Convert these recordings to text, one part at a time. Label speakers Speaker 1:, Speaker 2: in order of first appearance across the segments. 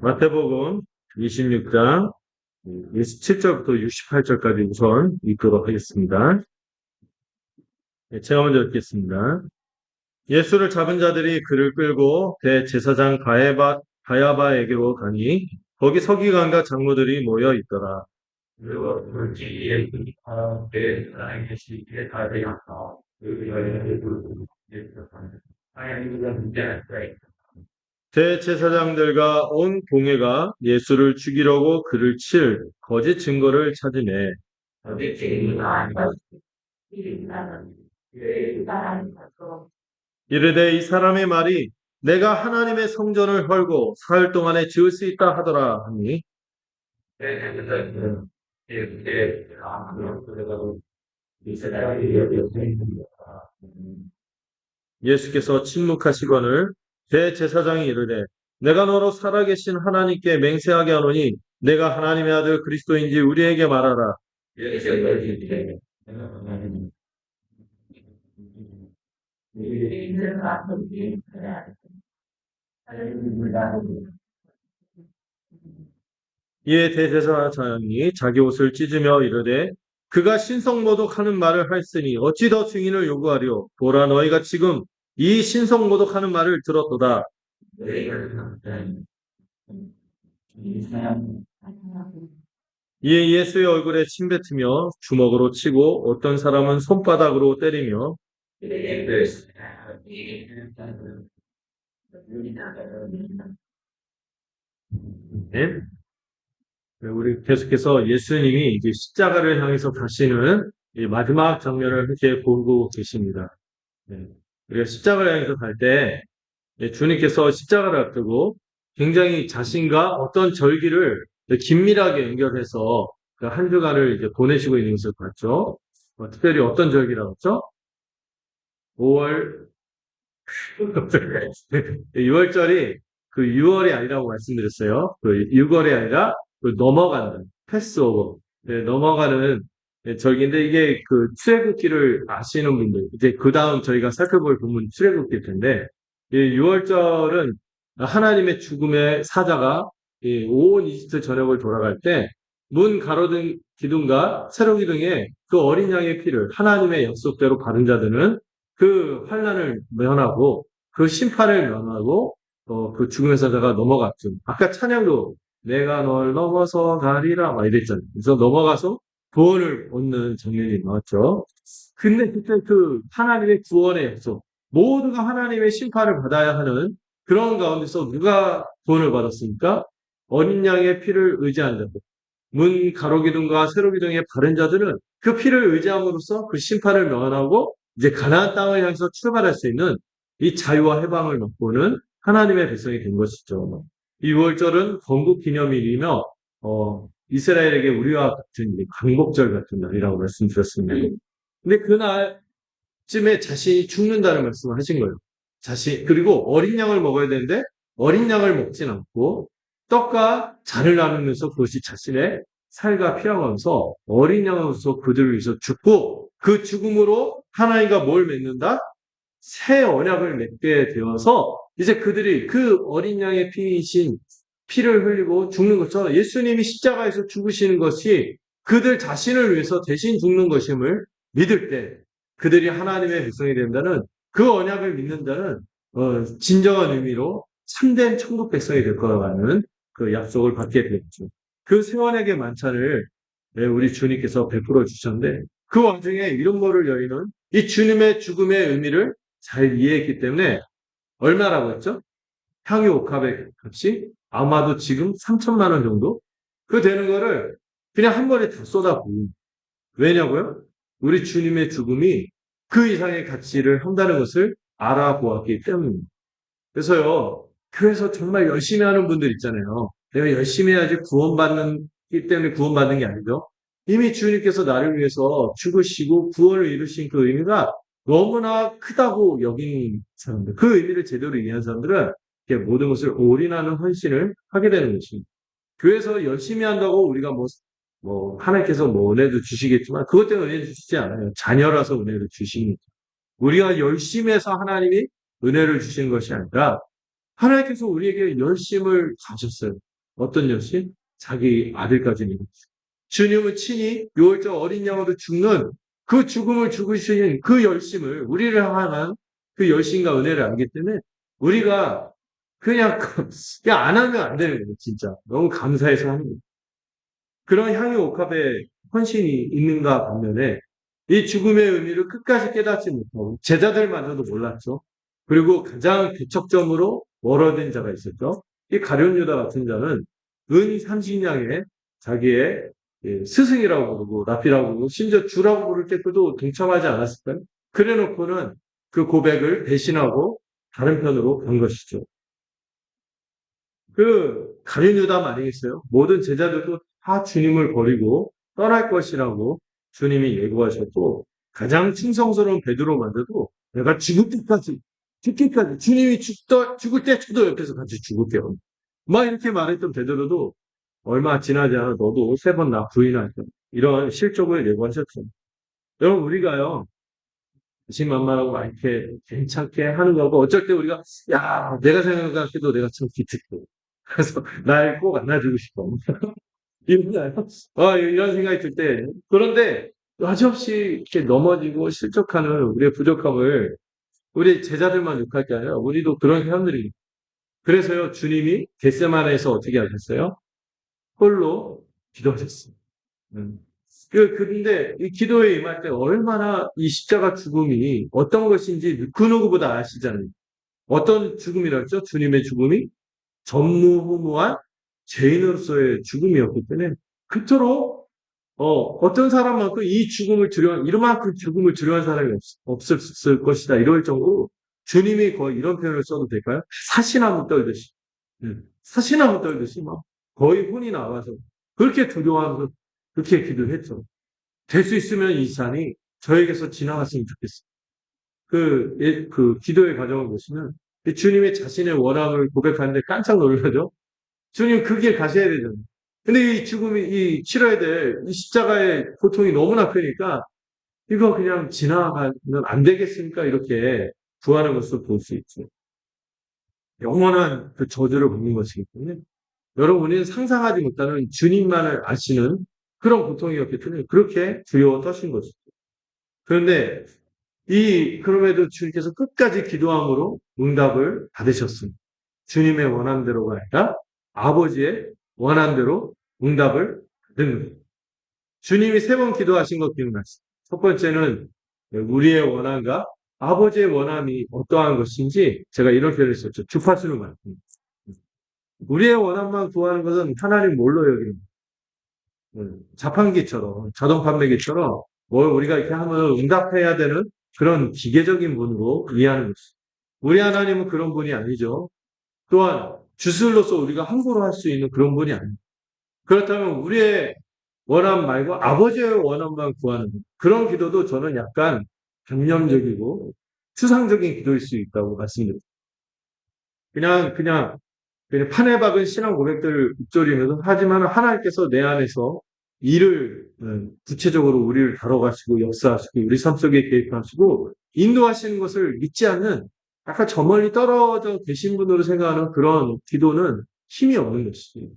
Speaker 1: 마태복음 26장 27절부터 68절까지 우선 읽도록 하겠습니다. 제가 먼저 읽겠습니다. 예수를 잡은 자들이 그를 끌고 대제사장 가야바에게로 가니 거기 서기관과 장로들이 모여 있더라. 그리고 물질이 대제사장의 시기에 다 되었어. 대제사장들과 온 공회가 예수를 죽이려고 그를 칠 거짓 증거를 찾으매 이르되 이 사람의 말이 내가 하나님의 성전을 헐고 사흘 동안에 지을 수 있다 하더라 하니 예수께서 침묵하시거늘 대제사장이 이르되 내가 너로 살아계신 하나님께 맹세하게 하노니 내가 하나님의 아들 그리스도인지 우리에게 말하라. 이에 대제사장이 자기 옷을 찢으며 이르되 그가 신성모독하는 말을 하였으니 어찌 더 증인을 요구하리요. 보라 너희가 지금 이 신성모독하는 말을 들었도다. 이에 예수의 얼굴에 침뱉으며 주먹으로 치고 어떤 사람은 손바닥으로 때리며 네. 우리 계속해서 예수님이 이제 십자가를 향해서 가시는 이 마지막 장면을 이렇게 보고 계십니다. 네. 우리가 십자가를 향해서 갈 때 주님께서 십자가를 앞두고 굉장히 자신과 어떤 절기를 긴밀하게 연결해서 그 한 주간을 이제 보내시고 있는 것을 봤죠. 특별히 어떤 절기라고 했죠? 5월 6월절이 그 6월이 아니라고 말씀드렸어요. 그 6월이 아니라 그 넘어가는 패스오버, 넘어가는 절기인데 이게 그 출애굽기를 아시는 분들 이제 그 다음 저희가 살펴볼 부분 출애굽기일 텐데 이 6월절은 하나님의 죽음의 사자가 온 이집트 전역을 돌아갈 때 문 가로등 기둥과 세로 기둥에 그 어린 양의 피를 하나님의 약속대로 받은 자들은 그 환난을 면하고 그 심판을 면하고 그 죽음의 사자가 넘어갔죠. 아까 찬양도 내가 널 넘어서 가리라 막 이랬잖아요. 그래서 넘어가서 구원을 얻는 장면이 나왔죠. 근데 그때 그 하나님의 구원의 약속, 모두가 하나님의 심판을 받아야 하는 그런 가운데서 누가 구원을 받았습니까? 어린 양의 피를 의지한 자들. 문 가로기둥과 세로기둥의 바른 자들은 그 피를 의지함으로써 그 심판을 면하고 이제 가나안 땅을 향해서 출발할 수 있는 이 자유와 해방을 맛보는 하나님의 백성이 된 것이죠. 이 6월절은 건국 기념일이며 이스라엘에게 우리와 같은 광복절 같은 날이라고 말씀드렸습니다. 근데 그날쯤에 자신이 죽는다는 말씀을 하신 거예요. 그리고 어린 양을 먹어야 되는데 어린 양을 먹진 않고 떡과 잔을 나누면서 그것이 자신의 살과 피하면서 어린 양으로서 그들을 위해서 죽고 그 죽음으로 하나님과 뭘 맺는다? 새 언약을 맺게 되어서 이제 그들이 그 어린 양의 피이신 피를 흘리고 죽는 것처럼 예수님이 십자가에서 죽으시는 것이 그들 자신을 위해서 대신 죽는 것임을 믿을 때 그들이 하나님의 백성이 된다는 그 언약을 믿는 자는 진정한 의미로 참된 천국 백성이 될 거라는 그 약속을 받게 되었죠. 그 세원에게 만찬을 우리 주님께서 베풀어 주셨는데 그 와중에 이런 거를 여인은 이 주님의 죽음의 의미를 잘 이해했기 때문에 얼마라고 했죠? 향유 옥합의 값이 아마도 지금 3천만 원 정도? 그 되는 거를 그냥 한 번에 다 쏟아부은. 왜냐고요? 우리 주님의 죽음이 그 이상의 가치를 한다는 것을 알아보았기 때문입니다. 그래서 정말 열심히 하는 분들 있잖아요. 내가 열심히 해야지 구원받기 때문에 구원받는 게 아니죠. 이미 주님께서 나를 위해서 죽으시고 구원을 이루신 그 의미가 너무나 크다고 여긴 사람들, 그 의미를 제대로 이해한 사람들은 모든 것을 올인하는 헌신을 하게 되는 것입니다. 교회에서 열심히 한다고 우리가 하나님께서 은혜도 주시겠지만 그것 때문에 은혜 주시지 않아요. 자녀라서 은혜를 주십니다. 우리가 열심히 해서 하나님이 은혜를 주시는 것이 아니라 하나님께서 우리에게 열심을 가졌어요. 어떤 열심? 자기 아들까지 내고. 주님은 친히 유월절 어린 양으로 죽는 그 죽음을 죽으신 그 열심을 우리를 향한 그 열심과 은혜를 알기 때문에 우리가 그냥 그냥 안 하면 안 되는 거예요. 진짜 너무 감사해서 하는 거예요. 그런 향유 옥합에 헌신이 있는가 반면에 이 죽음의 의미를 끝까지 깨닫지 못하고 제자들마저도 몰랐죠. 그리고 가장 개척점으로 멀어진 자가 있었죠. 이 가룟 유다 같은 자는 은 30냥에 자기의 스승이라고 부르고 랍비라고 부르고 심지어 주라고 부를 때도 동참하지 않았을까요? 그래놓고는 그 고백을 배신하고 다른 편으로 간 것이죠. 그 가룟 유다 아니겠어요? 모든 제자들도 다 주님을 버리고 떠날 것이라고 주님이 예고하셨고 가장 충성스러운 베드로마저도 내가 죽을 때까지 죽기까지 주님이 죽을 때 저도 옆에서 같이 죽을게요. 막 이렇게 말했던 베드로도 얼마 지나지 않아 너도 3번 나 부인할 때 이런 실족을 예고하셨죠. 여러분 우리가요 자신만만하고 막 이렇게 괜찮게 하는 거고 어쩔 때 우리가 야 내가 생각해도 내가 참 기특해. 그래서 날 꼭 안아주고 싶어. 이런, 이런 생각이 들 때. 그런데 여지없이 이렇게 넘어지고 실족하는 우리의 부족함을 우리 제자들만 욕할 게 아니라 우리도 그런 사람들이. 그래서요, 주님이 겟세마네에서 어떻게 하셨어요? 홀로 기도하셨어요. 음. 근데 이 기도에 임할 때 얼마나 이 십자가 죽음이 어떤 것인지 그 누구보다 아시잖아요. 어떤 죽음이랄죠? 주님의 죽음이 전무후무한 죄인으로서의 죽음이었기 때문에 그토록 어떤 사람만큼 이 죽음을 이만큼 죽음을 두려워한 사람이 없었을 것이다. 이럴 정도로 주님이 거의 이런 표현을 써도 될까요? 사시나무 떨듯이. 사시나무 떨듯이 막 거의 혼이 나와서 그렇게 두려워하면서 그렇게 기도했죠. 될 수 있으면 이 산이 저에게서 지나갔으면 좋겠어요. 그 기도의 과정을 보시면 주님의 자신의 원함을 고백하는데 깜짝 놀라죠. 주님 그 길 가셔야 되잖아요. 근데 이 죽음이, 치러야 될 이 십자가의 고통이 너무나 크니까 이거 그냥 지나가면 안 되겠습니까? 이렇게 구하는 것을 볼 수 있죠. 영원한 그 저주를 받는 것이기 때문에 여러분 우리는 상상하지 못하는 주님만을 아시는 그런 고통이었기 때문에 그렇게 두려워 떠신 것이죠. 그런데 그럼에도 주님께서 끝까지 기도함으로 응답을 받으셨습니다. 주님의 원함대로가 아니라 아버지의 원함대로 응답을 받은 거예요. 주님이 3번 기도하신 거 기억나시죠? 첫 번째는 우리의 원함과 아버지의 원함이 어떠한 것인지 제가 이런 표현을 썼죠. 주파수를 말합니다. 우리의 원함만 구하는 것은 하나님 뭘로 여기는 자판기처럼 자동 판매기처럼 뭘 우리가 이렇게 하면 응답해야 되는 그런 기계적인 분으로 이해하는 것이죠. 우리 하나님은 그런 분이 아니죠. 또한 주술로서 우리가 함부로 할 수 있는 그런 분이 아닙니다. 그렇다면 우리의 원함 말고 아버지의 원함만 구하는 그런 기도도 저는 약간 관념적이고 추상적인 기도일 수 있다고 말씀드립니다. 그냥 판에 박은 신앙 고백들을 읊조리면서 하지만 하나님께서 내 안에서 일을 구체적으로 우리를 다뤄가시고 역사하시고 우리 삶 속에 개입하시고 인도하시는 것을 믿지 않는 약간 저 멀리 떨어져 계신 분으로 생각하는 그런 기도는 힘이 없는 것이지.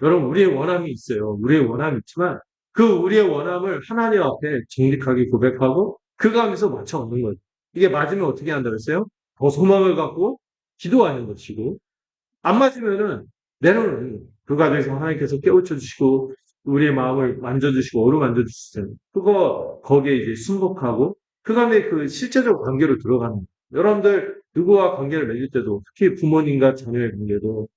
Speaker 1: 여러분 우리의 원함이 있어요. 우리의 원함이 있지만 그 우리의 원함을 하나님 앞에 정직하게 고백하고 그 가운데서 맞춰 얻는 거예요. 이게 맞으면 어떻게 한다고 했어요? 더 소망을 갖고 기도하는 것이고 안 맞으면은 내려놓는 거예요. 그 과정에서 하나님께서 깨우쳐 주시고 우리의 마음을 만져주시고 어루만져 주시잖아요. 거기에 이제 순복하고 그 다음에 그 실제적 관계로 들어가는 거예요. 여러분들 누구와 관계를 맺을 때도 특히 부모님과 자녀의 관계도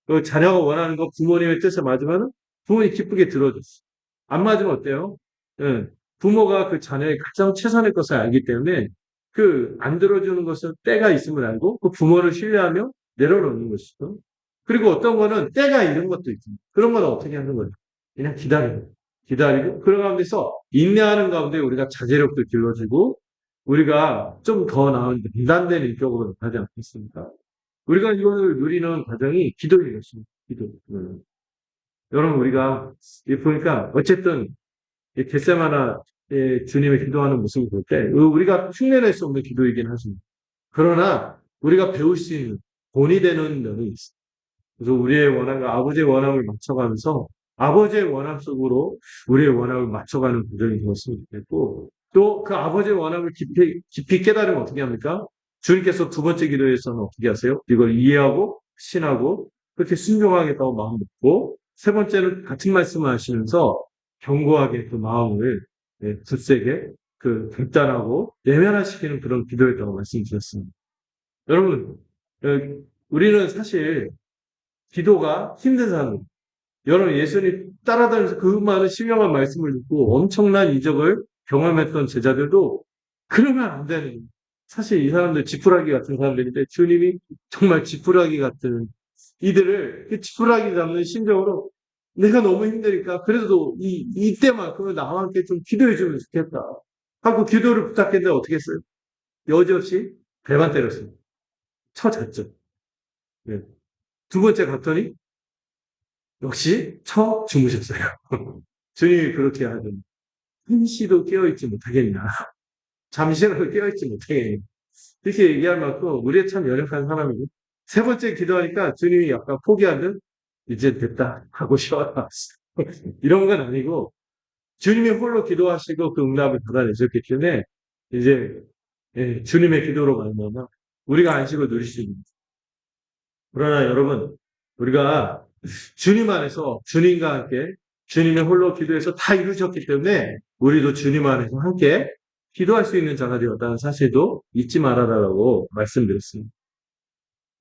Speaker 1: 그 자녀가 원하는 거 부모님의 뜻에 맞으면 부모님 기쁘게 들어줬어. 안 맞으면 어때요? 예. 부모가 그 자녀의 가장 최선의 것을 알기 때문에 안 들어주는 것은 때가 있음을 알고 그 부모를 신뢰하며 내려놓는 것이죠. 그리고 어떤 거는 때가 이런 것도 있습니다. 그런 건 어떻게 하는 거예요? 그냥 기다리고 그런 가운데서 인내하는 가운데 우리가 자제력도 길러지고 우리가 좀 더 나은 단단된 인격으로 가지 않겠습니까? 우리가 이걸 누리는 과정이 기도인 것입니다. 기도. 여러분 우리가 보니까 어쨌든 겟세마나의 주님의 기도하는 모습을 볼 때 우리가 흉내낼 수 없는 기도이긴 하십니다. 그러나 우리가 배울 수 있는 본이 되는 면이 있어요. 그래서 우리의 원함과 아버지의 원함을 맞춰가면서 아버지의 원함 속으로 우리의 원함을 맞춰가는 구절이 되었으면 좋겠고, 또 그 아버지의 원함을 깊이 깨달으면 어떻게 합니까? 주님께서 두 번째 기도에서는 어떻게 하세요? 이걸 이해하고 신하고 그렇게 순종하겠다고 마음 먹고, 세 번째는 같은 말씀을 하시면서 견고하게 그 마음을 굳세게 그 결단하고 내면화시키는 그런 기도였다고 말씀드렸습니다. 여러분, 우리는 사실 기도가 힘든 사람, 여러분 예수님 따라다니면서 그 많은 신령한 말씀을 듣고 엄청난 이적을 경험했던 제자들도 그러면 안 되는, 사실 이 사람들 지푸라기 같은 사람들인데 주님이 정말 지푸라기 같은 이들을 그 지푸라기 잡는 심정으로 내가 너무 힘드니까 그래도 이때만큼은 나와 함께 좀 기도해 주면 좋겠다 하고 기도를 부탁했는데 어떻게 했어요? 여지없이 배만 때렸어요. 쳐잤죠. 네. 두 번째 갔더니 역시 주무셨어요. 주님이 그렇게 하더니 한시도 깨어있지 못하겠냐. 잠시라도 깨어있지 못하겠냐. 이렇게 얘기할 만큼 우리가 참 연약한 사람이고, 세 번째 기도하니까 주님이 약간 포기한 듯 이제 됐다 하고 쉬어라. 이런 건 아니고 주님이 홀로 기도하시고 그 응답을 받아내셨기 때문에 이제 주님의 기도로 말미암아 우리가 안식을 누릴 수 있는. 그러나 여러분, 우리가 주님 안에서 주님과 함께 주님의 홀로 기도해서 다 이루셨기 때문에 우리도 주님 안에서 함께 기도할 수 있는 자가 되었다는 사실도 잊지 말아라라고 말씀드렸습니다.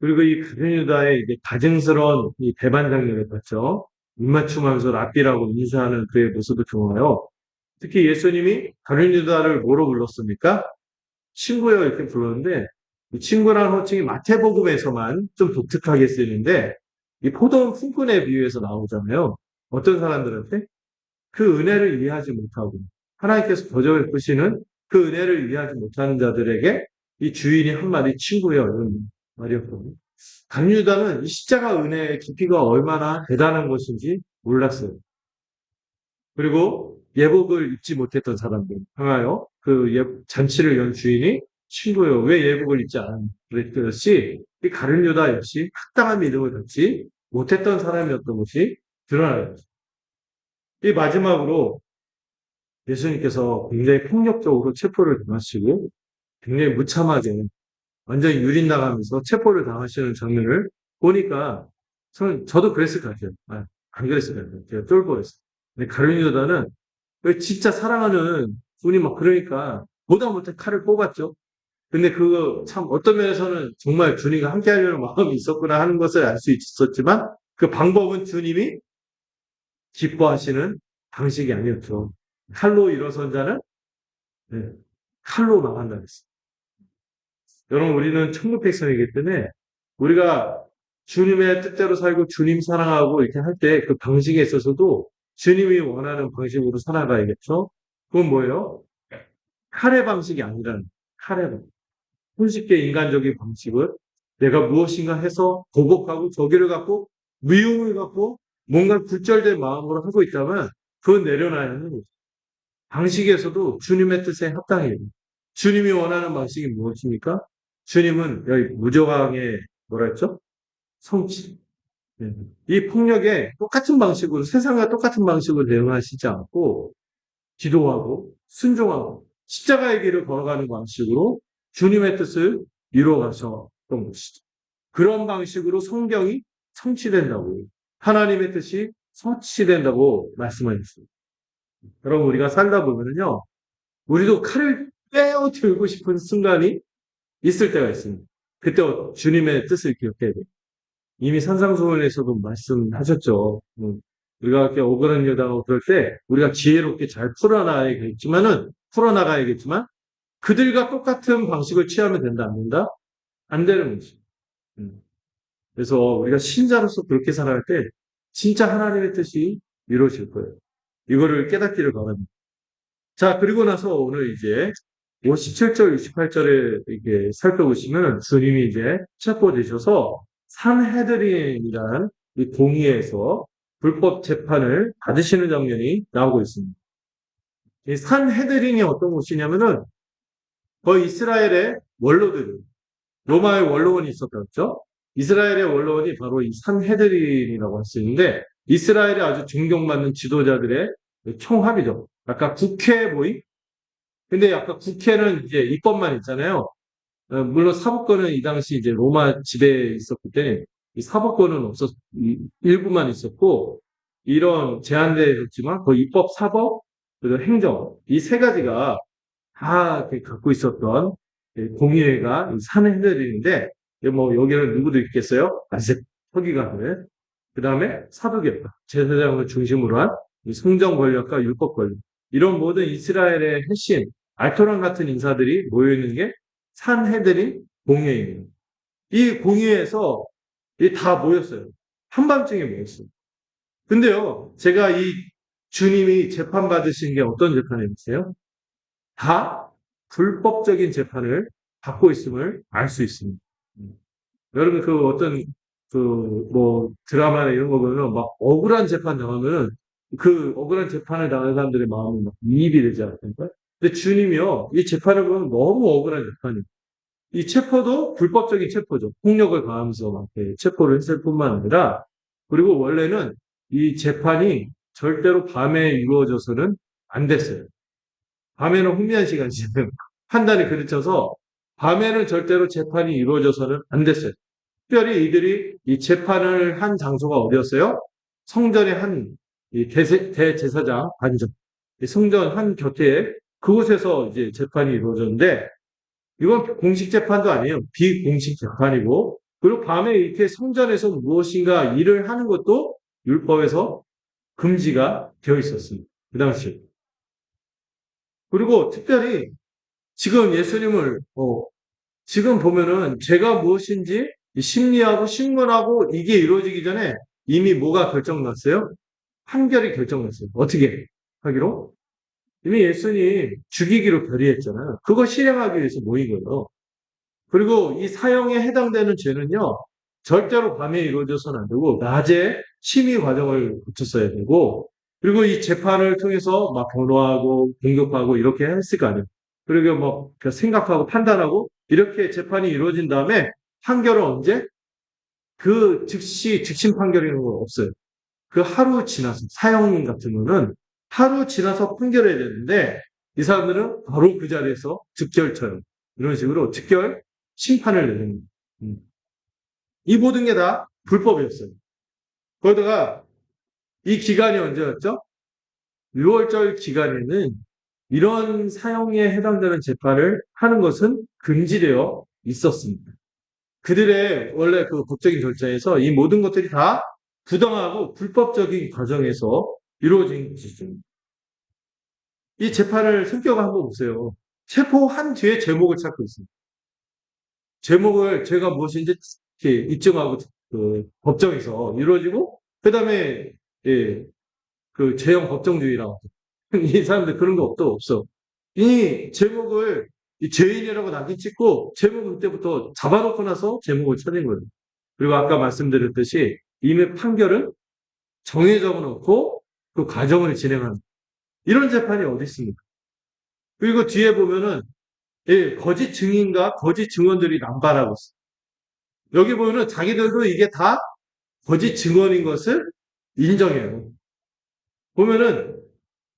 Speaker 1: 그리고 이 가룟유다의 가증스러운 이 배반 장면을 봤죠. 입맞춤하면서 랍비라고 인사하는 그의 모습을 통하여 특히 예수님이 가룟유다를 뭐로 불렀습니까? 친구요 이렇게 불렀는데 이 친구라는 호칭이 마태복음에서만 좀 독특하게 쓰이는데 이 포도원 품꾼에 비유해서 나오잖아요. 어떤 사람들한테 그 은혜를 이해하지 못하고 하나님께서 더 베푸시는 그 은혜를 이해하지 못하는 자들에게 이 주인이 한마디 친구요 이런 말이었거든요. 강유다는 이 십자가 은혜의 깊이가 얼마나 대단한 것인지 몰랐어요. 그리고 예복을 입지 못했던 사람들 향하여 그 잔치를 연 주인이 친구요 왜 예복을 입지 않았듯이 이 가룟 유다 역시 합당한 믿음을 갖지 못했던 사람이었던 것이 드러나요. 이 마지막으로 예수님께서 굉장히 폭력적으로 체포를 당하시고 굉장히 무참하게 완전히 유린당하면서 체포를 당하시는 장면을 보니까 저도 그랬을 것 같아요. 안 그랬을 것 같아요. 제가 쫄 뻔했어요. 근데 가룟 유다는 왜 진짜 사랑하는 분이 막 그러니까 보다 못해 칼을 뽑았죠. 근데 그거 참 어떤 면에서는 정말 주님과 함께 하려는 마음이 있었구나 하는 것을 알 수 있었지만 그 방법은 주님이 기뻐하시는 방식이 아니었죠. 칼로 일어선 자는 네, 칼로 망한다 그랬어요. 여러분 우리는 천국 백성이기 때문에 우리가 주님의 뜻대로 살고 주님 사랑하고 이렇게 할 때 그 방식에 있어서도 주님이 원하는 방식으로 살아가야겠죠. 그건 뭐예요? 칼의 방식이 아니라는 칼의 방식. 손쉽게 인간적인 방식을 내가 무엇인가 해서 보복하고 저기를 갖고 미움을 갖고 뭔가 굴절된 마음으로 하고 있다면 그건 내려놔야 하는 거죠. 방식에서도 주님의 뜻에 합당해요. 주님이 원하는 방식이 무엇입니까? 주님은 여기 무저항의 뭐라 했죠? 성취. 네. 이 폭력에 똑같은 방식으로 세상과 똑같은 방식으로 대응하시지 않고 기도하고 순종하고 십자가의 길을 걸어가는 방식으로 주님의 뜻을 이루어 가셨던 것이죠. 그런 방식으로 성경이 성취된다고 하나님의 뜻이 성취된다고 말씀하셨습니다. 여러분 우리가 살다 보면요. 우리도 칼을 떼어 들고 싶은 순간이 있을 때가 있습니다. 그때 주님의 뜻을 기억해야 돼요. 이미 산상수훈에서도 말씀하셨죠. 우리가 이렇게 억울한 일 당하고 그럴 때 우리가 지혜롭게 잘 풀어나가야겠지만 그들과 똑같은 방식을 취하면 된다 안 된다? 안 되는 거지. 그래서 우리가 신자로서 그렇게 살아갈 때 진짜 하나님의 뜻이 이루어질 거예요. 이거를 깨닫기를 바랍니다. 자, 그리고 나서 오늘 이제 57절, 68절에 이렇게 살펴보시면 주님이 이제 체포되셔서 산헤드린이라는 이 동의에서 불법 재판을 받으시는 장면이 나오고 있습니다. 이 산헤드린이 어떤 곳이냐면은 거의 이스라엘의 원로들, 로마의 원로원이 있었겠죠? 이스라엘의 원로원이 바로 이 산헤드린이라고 할 수 있는데 이스라엘의 아주 존경받는 지도자들의 총합이죠. 약간 국회 모임? 근데 약간 국회는 이제 입법만 있잖아요. 물론 사법권은 이 당시 이제 로마 지배에 있었기 때문에 이 사법권은 일부만 있었고 이런 제한되었지만 그 입법, 사법, 그리고 행정 이 세 가지가 다 이렇게 갖고 있었던 공의회가 산헤드린인데 뭐 여기는 누구도 있겠어요? 아직 서기관들. 그 다음에 사두개파, 제사장을 중심으로 한 성정 권력과 율법 권력 이런 모든 이스라엘의 핵심 알토란 같은 인사들이 모여 있는 게 산헤드린 공회입니다. 이 공회에서 다 모였어요. 한밤중에 모였어요. 근데요, 제가 이 주님이 재판받으신 게 어떤 재판이었어요? 다 불법적인 재판을 받고 있음을 알 수 있습니다. 여러분, 그 어떤, 뭐, 드라마나 이런 거 보면 막 억울한 재판 당하면은 그 억울한 재판을 당한 사람들의 마음이 막 이입이 되지 않습니까? 근데 주님이요, 이 재판을 보면 너무 억울한 재판이에요. 이 체포도 불법적인 체포죠. 폭력을 가하면서 막 체포를 했을 뿐만 아니라, 그리고 원래는 이 재판이 절대로 밤에 이루어져서는 안 됐어요. 밤에는 혼미한 시간이잖아요. 판단이 그르쳐서 밤에는 절대로 재판이 이루어져서는 안 됐어요. 특별히 이들이 이 재판을 한 장소가 어디였어요? 성전의 이 대제사장 관저, 성전 한 곁에 그곳에서 이제 재판이 이루어졌는데 이건 공식 재판도 아니에요. 비공식 재판이고 그리고 밤에 이렇게 성전에서 무엇인가 일을 하는 것도 율법에서 금지가 되어 있었습니다. 그 당시. 그리고 특별히 지금 예수님을 지금 보면은 죄가 무엇인지 심리하고 신문하고 이게 이루어지기 전에 이미 뭐가 결정났어요? 판결이 결정났어요. 어떻게 하기로? 이미 예수님 죽이기로 결의했잖아요. 그거 실행하기 위해서 모인 거예요. 그리고 이 사형에 해당되는 죄는요, 절대로 밤에 이루어져서는 안 되고, 낮에 심의 과정을 거쳤어야 되고, 그리고 이 재판을 통해서 막 변호하고, 공격하고, 이렇게 했을 거 아니에요. 그리고 뭐, 생각하고, 판단하고, 이렇게 재판이 이루어진 다음에, 판결은 언제? 그 즉시, 즉심 판결이라는 건 없어요. 그 하루 지나서, 사형 같은 거는 하루 지나서 판결해야 되는데, 이 사람들은 바로 그 자리에서 즉결 쳐요. 이런 식으로 즉결 심판을 내는 거예요. 이 모든 게 다 불법이었어요. 거기다가 이 기간이 언제였죠? 6월절 기간에는 이런 사형에 해당되는 재판을 하는 것은 금지되어 있었습니다. 그들의 원래 그 법적인 절차에서 이 모든 것들이 다 부당하고 불법적인 과정에서 이루어진 것이죠. 이 재판을 성격을 한번 보세요. 체포한 뒤에 제목을 찾고 있습니다. 제목을 제가 무엇인지 이렇게 입증하고 그 법정에서 이루어지고 그다음에 예, 그 제형 법정주의라고 이 사람들 그런 거 없어. 이 제목을 이 죄인이라고 낙인 찍고 제목을 그때부터 잡아놓고 나서 제목을 찾은 거예요. 그리고 아까 말씀드렸듯이 이미 판결은 정해져 놓고 그 과정을 진행하는 이런 재판이 어디 있습니까? 그리고 뒤에 보면은 예, 거짓 증인과 거짓 증언들이 남발하고 있어요. 여기 보면은 자기들도 이게 다 거짓 증언인 것을 인정해요. 보면은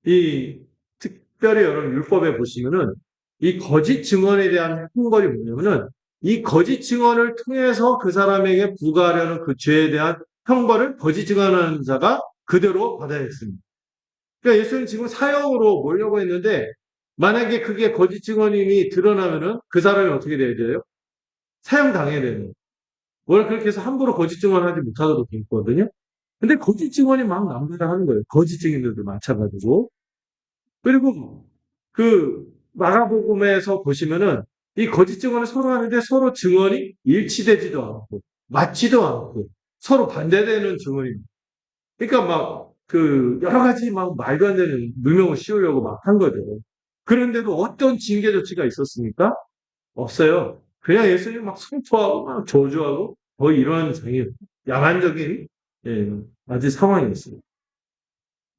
Speaker 1: 이 특별히 여러분 율법에 보시면은 이 거짓 증언에 대한 형벌이 뭐냐면은 이 거짓 증언을 통해서 그 사람에게 부과하려는 그 죄에 대한 형벌을 거짓 증언하는 자가 그대로 받아야 했습니다. 그러니까 예수님 지금 사형으로 몰려고 했는데 만약에 그게 거짓 증언임이 드러나면은 그 사람이 어떻게 돼야 돼요? 사형 당해야 되는 거예요. 원래 그렇게 해서 함부로 거짓 증언하지 못하도록 돼 있거든요. 근데 거짓 증언이 막 남발하는 거예요. 거짓 증인들도 마찬가지고. 그리고 그 마가복음에서 보시면은 이 거짓 증언을 서로 하는데 서로 증언이 일치되지도 않고 맞지도 않고 서로 반대되는 증언입니다. 그러니까 막 그 여러 가지 막 말도 안 되는 누명을 씌우려고 막 한 거죠. 그런데도 어떤 징계 조치가 있었습니까? 없어요. 그냥 예수님 막 성토하고 막 저주하고 거의 이러한 야만적인 아주 상황이었어요.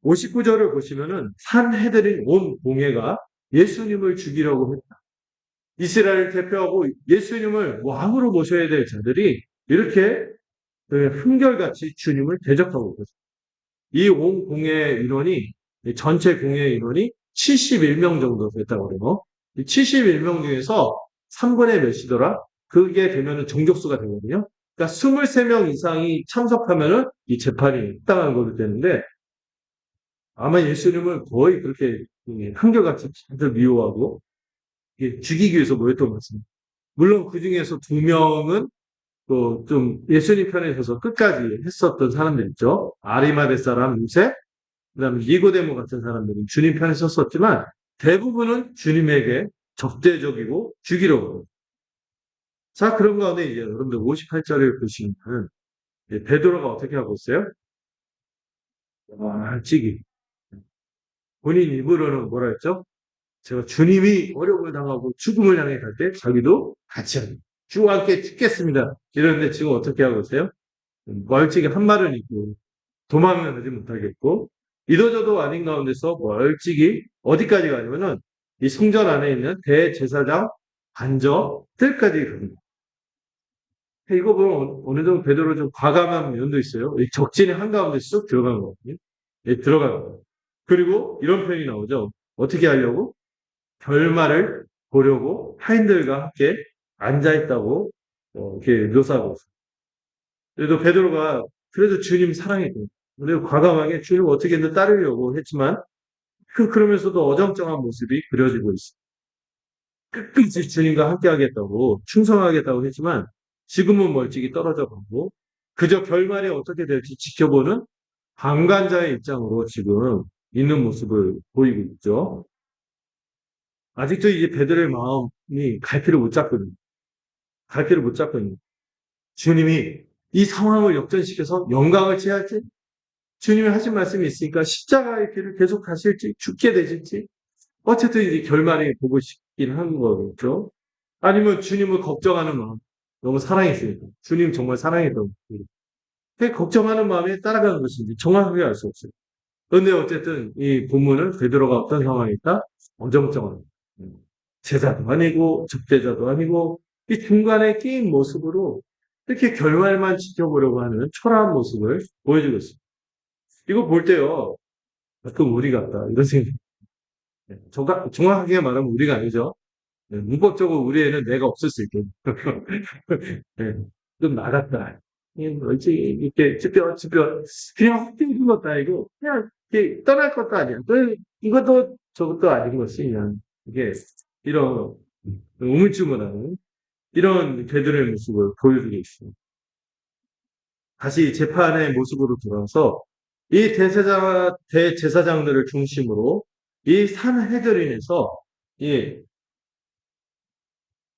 Speaker 1: 59절을 보시면은 산헤드린 온 공회가 예수님을 죽이려고 했다. 이스라엘을 대표하고 예수님을 왕으로 모셔야 될 자들이 이렇게 한결같이 주님을 대적하고 있거든요. 이 온 공예 인원이, 전체 공예 인원이 71명 정도 됐다고 그래요. 이 71명 중에서 3분의 몇이더라? 그게 되면은 정족수가 되거든요. 그러니까 23명 이상이 참석하면은 이 재판이 합당한 거로 되는데, 아마 예수님을 거의 그렇게 한결같이 다들 미워하고 죽이기 위해서 모였던 것 같습니다. 물론 그 중에서 2명은 또 좀 예수님 편에 서서 끝까지 했었던 사람들 있죠. 아리마대 사람 요셉, 그다음에 니고데모 같은 사람들은 주님 편에 섰었지만 대부분은 주님에게 적대적이고 죽이려고. 자, 그런 가운데 이제 여러분들 58절을 보시면 베드로가 어떻게 하고 있어요? 찌기. 본인 입으로는 뭐라 했죠? 제가 주님이 어려움을 당하고 죽음을 향해 갈 때 자기도 같이 합니다. 주와 함께 죽겠습니다. 이러는데 지금 어떻게 하고 있어요? 멀찍이 한 말은 있고 도망은 하지 못하겠고 이도저도 아닌 가운데서 멀찍이 어디까지 가냐면은 이 성전 안에 있는 대제사장 관저들까지 갑니다. 이거 보면 어느 정도 베드로 좀 과감한 면도 있어요. 적진의 한가운데 쑥 들어간 거거든요. 들어간 거. 그리고 이런 표현이 나오죠. 어떻게 하려고? 결말을 보려고 타인들과 함께 앉아있다고 이렇게 묘사하고 있어요. 그래도 베드로가 그래도 주님 사랑했고 그리고 과감하게 주님 어떻게든 따르려고 했지만 그러면서도 어정쩡한 모습이 그려지고 있어요. 끝까지 주님과 함께 하겠다고 충성하겠다고 했지만 지금은 멀찍이 떨어져 가고 그저 결말이 어떻게 될지 지켜보는 방관자의 입장으로 지금 있는 모습을 보이고 있죠. 아직도 이제 베드로의 마음이 갈피를 못 잡거든요. 갈피를 못 잡거든요. 주님이 이 상황을 역전시켜서 영광을 취할지, 주님이 하신 말씀이 있으니까 십자가의 길을 계속 가실지, 죽게 되실지, 어쨌든 이제 결말이 보고 싶긴 한 거겠죠. 아니면 주님을 걱정하는 마음, 너무 사랑했으니까. 주님 정말 사랑했던 마음. 그 걱정하는 마음에 따라가는 것인지 정확하게 알 수 없어요. 그런데 어쨌든 이 본문은 베드로가 어떤 상황에 있다? 어정쩡한. 제자도 아니고 적대자도 아니고 이 중간에 끼인 모습으로 이렇게 결말만 지켜보려고 하는 초라한 모습을 보여주고 있습니다. 이거 볼 때요, 가끔 우리 같다 이런 생각. 정확하게 말하면 우리가 아니죠. 문법적으로 우리 애는 내가 없을 수 있거든. 네, 좀 나갔다. 뭐지 이렇게 쭈뼛쭈뼛 그냥 확 뛰는 것도 아니고 그냥 이렇게 떠날 것도 아니야. 또 이것도 저것도 아닌 것이 그냥 이게 이런 우물쭈물하는 이런 개들의 모습을 보여주고 있습니다. 다시 재판의 모습으로 돌아와서 이 대제사장들을 중심으로 이 산헤드린에서 이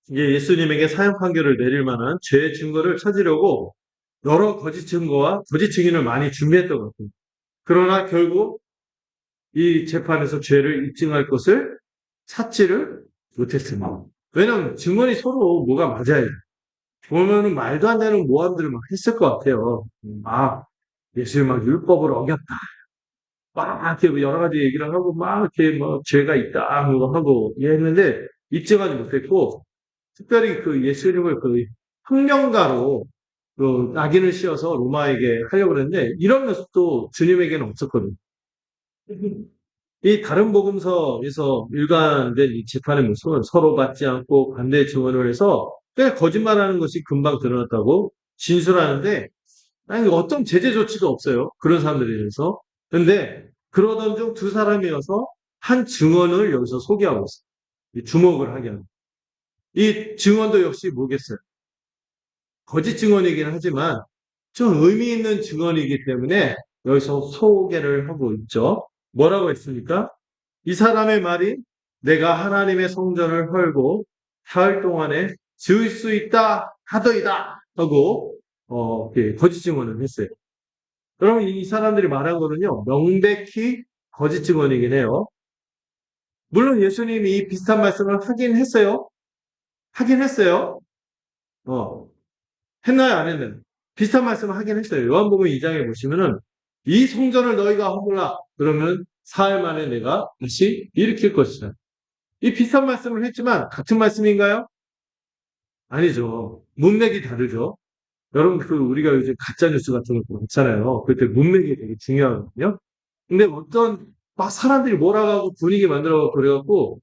Speaker 1: 이제 예수님에게 사형 판결을 내릴 만한 죄 증거를 찾으려고 여러 거짓 증거와 거짓 증인을 많이 준비했던 것 같아요. 그러나 결국 이 재판에서 죄를 입증할 것을 찾지를 못했습니다. 왜냐하면 증언이 서로 뭐가 맞아야 돼요. 보면은 말도 안 되는 모함들을 막 했을 것 같아요. 예수님 막 율법을 어겼다. 막 이렇게 여러 가지 얘기를 하고 막 이렇게 뭐 죄가 있다 뭐 하고 했는데 입증하지 못했고 특별히 그 예수님을 그 혁명가로 그 낙인을 씌워서 로마에게 하려고 했는데 이런 모습도 주님에게는 없었거든요. 이 다른 복음서에서 일관된 이 재판의 모습은 서로 받지 않고 반대 증언을 해서 꽤 거짓말하는 것이 금방 드러났다고 진술하는데 아니 어떤 제재 조치가 없어요. 그런 사람들에 대해서. 근데 그러던 중 두 사람이어서 한 증언을 여기서 소개하고 있어요. 주목을 하게 하는. 이 증언도 역시 뭐겠어요? 거짓 증언이긴 하지만 좀 의미 있는 증언이기 때문에 여기서 소개를 하고 있죠. 뭐라고 했습니까? 이 사람의 말이 내가 하나님의 성전을 헐고 사흘 동안에 지을 수 있다 하더이다 하고 거짓 증언을 했어요. 그러면 이 사람들이 말한 거는요 명백히 거짓 증언이긴 해요. 물론 예수님이 이 비슷한 말씀을 하긴 했어요. 하긴 했어요. 어, 했나요? 안 했나요? 비슷한 말씀을 하긴 했어요. 요한복음 2장에 보시면은 이 성전을 너희가 허물라 그러면 사흘 만에 내가 다시 일으킬 것이다. 이 비슷한 말씀을 했지만 같은 말씀인가요? 아니죠. 문맥이 다르죠. 여러분, 우리가 요즘 가짜뉴스 같은 거 많잖아요. 그때 문맥이 되게 중요하거든요. 근데 막 사람들이 몰아가고 분위기 만들어가고 그래갖고,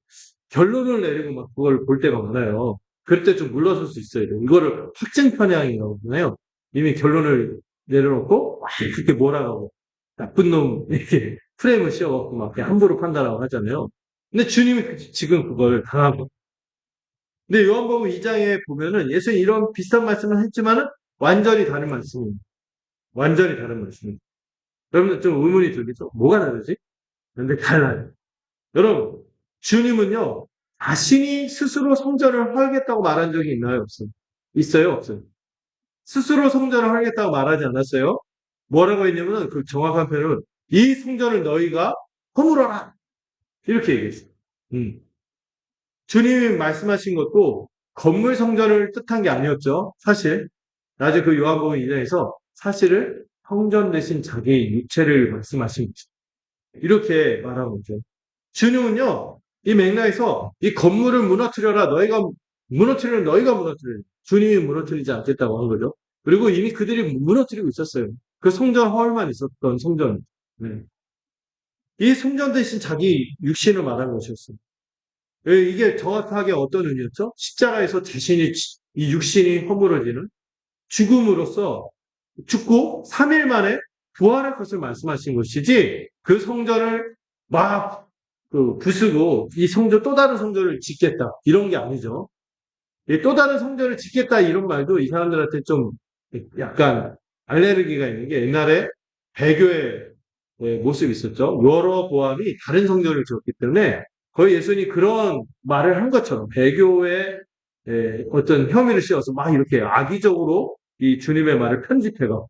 Speaker 1: 결론을 내리고 막 그걸 볼 때가 많아요. 그럴 때 좀 물러설 수 있어야 돼요. 이거를 확증 편향이라고 하잖아요. 이미 결론을 내려놓고, 막 그렇게 몰아가고, 나쁜 놈, 이렇게 프레임을 씌워갖고 막 함부로 판단하고 하잖아요. 근데 주님이 지금 그걸 당하고. 근데 요한복음 2장에 보면은 예수님이 이런 비슷한 말씀을 했지만은 완전히 다른 말씀입니다. 완전히 다른 말씀입니다. 여러분들 좀 의문이 들겠죠? 뭐가 다르지? 근데 달라요. 여러분, 주님은요, 자신이 스스로 성전을 헐겠다고 말한 적이 있나요? 없어요? 있어요? 없어요? 스스로 성전을 헐겠다고 말하지 않았어요? 뭐라고 했냐면은 그 정확한 표현은 이 성전을 너희가 허물어라! 이렇게 얘기했어요. 음. 주님이 말씀하신 것도 건물 성전을 뜻한 게 아니었죠. 사실. 나중에 그 요한복음 2장에서 사실을 성전 대신 자기 육체를 말씀하신 거죠. 이렇게 말하고 있죠. 주님은요, 이 맥락에서 이 건물을 무너뜨려라. 너희가 무너뜨려. 주님이 무너뜨리지 않겠다고 한 거죠. 그리고 이미 그들이 무너뜨리고 있었어요. 그 성전 헐만 있었던 성전. 네. 이 성전 대신 자기 육신을 말한 것이었어요. 이게 정확하게 어떤 의미였죠? 십자가에서 자신이 이 육신이 허물어지는 죽음으로써 죽고 3일 만에 부활할 것을 말씀하신 것이지 그 성전을 막 부수고 이 성전 또 다른 성전을 짓겠다 이런 게 아니죠. 또 다른 성전을 짓겠다 이런 말도 이 사람들한테 좀 약간 알레르기가 있는 게 옛날에 배교의 모습이 있었죠. 여러 보암이 다른 성전을 지었기 때문에 거의 예수님이 그런 말을 한 것처럼 배교의 어떤 혐의를 씌워서 막 이렇게 악의적으로 이 주님의 말을 편집해가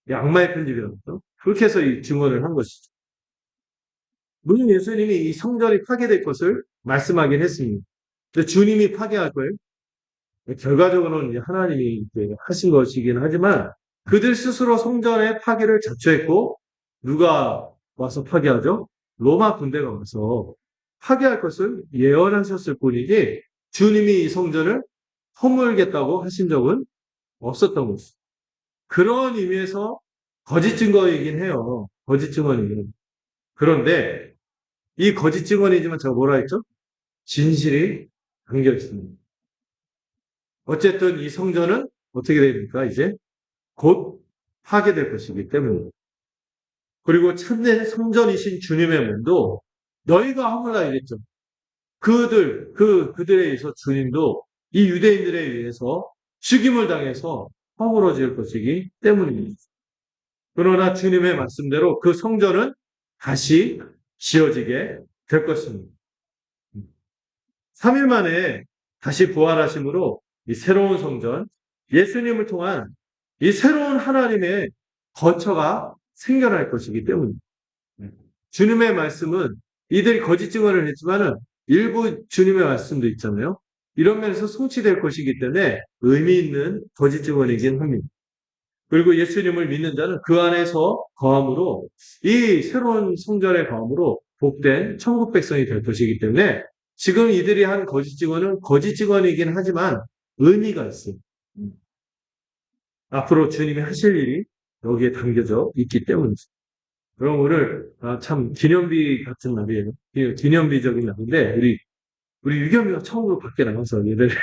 Speaker 1: 악마의 편집이라고 죠 그렇게 해서 이 증언을 한 것이죠. 물론 예수님이 이 성전이 파괴될 것을 말씀하긴 했습니다. 근데 주님이 파괴할 거예요. 결과적으로는 이제 하나님이 하신 것이긴 하지만 그들 스스로 성전의 파괴를 자초했고 누가 와서 파괴하죠? 로마 군대가 와서 파괴할 것을 예언하셨을 뿐이지 주님이 이 성전을 허물겠다고 하신 적은 없었던 것이죠. 그런 의미에서 거짓 증거이긴 해요. 거짓 증언이긴. 그런데 이 거짓 증언이지만 제가 뭐라 했죠? 진실이 담겨 있습니다. 어쨌든 이 성전은 어떻게 됩니까? 이제 곧 파괴될 것이기 때문에. 그리고 참된 성전이신 주님의 몸도 너희가 허물라 이랬죠. 그들에 의해서 주님도 이 유대인들에 의해서 죽임을 당해서 허물어질 것이기 때문입니다. 그러나 주님의 말씀대로 그 성전은 다시 지어지게 될 것입니다. 3일 만에 다시 부활하심으로 이 새로운 성전, 예수님을 통한 이 새로운 하나님의 거처가 생겨날 것이기 때문입니다. 주님의 말씀은 이들이 거짓 증언을 했지만은 일부 주님의 말씀도 있잖아요. 이런 면에서 성취될 것이기 때문에 의미 있는 거짓 증언이긴 합니다. 그리고 예수님을 믿는 자는 그 안에서 거함으로 이 새로운 성전의 거함으로 복된 천국 백성이 될 것이기 때문에 지금 이들이 한 거짓 증언은 거짓 증언이긴 하지만 의미가 있어요. 앞으로 주님이 하실 일이 여기에 담겨져 있기 때문이죠. 그럼 오늘 참 기념비 같은 날이에요. 기념비적인 날인데 우리 유겸이가 처음으로 밖에 나가서 예배를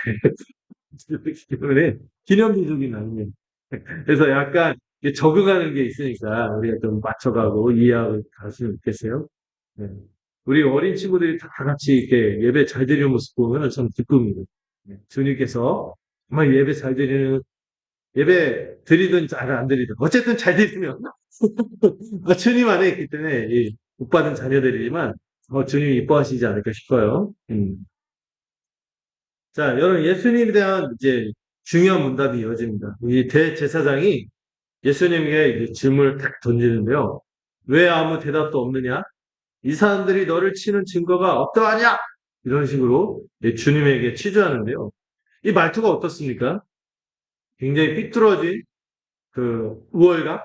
Speaker 1: 때문에 기념비적인 날입니다. 그래서 약간 적응하는 게 있으니까 우리가 좀 맞춰가고 이해하고 가시면 좋겠어요. 네. 우리 어린 친구들이 다 같이 이렇게 예배 잘 드리는 모습 보면 참 기쁩니다. 네. 주님께서 정말 예배 잘 드리는 예배 드리든 잘 안 드리든 어쨌든 잘 드리면 주님 안에 있기 때문에 못 받은 자녀들이지만 주님이 이뻐하시지 않을까 싶어요. 자, 여러분 예수님에 대한 이제 중요한 문답이 이어집니다. 이 대제사장이 예수님에게 이제 질문을 딱 던지는데요. 왜 아무 대답도 없느냐? 이 사람들이 너를 치는 증거가 어떠하냐? 이런 식으로 주님에게 취조하는데요. 이 말투가 어떻습니까? 굉장히 삐뚤어진 우월감?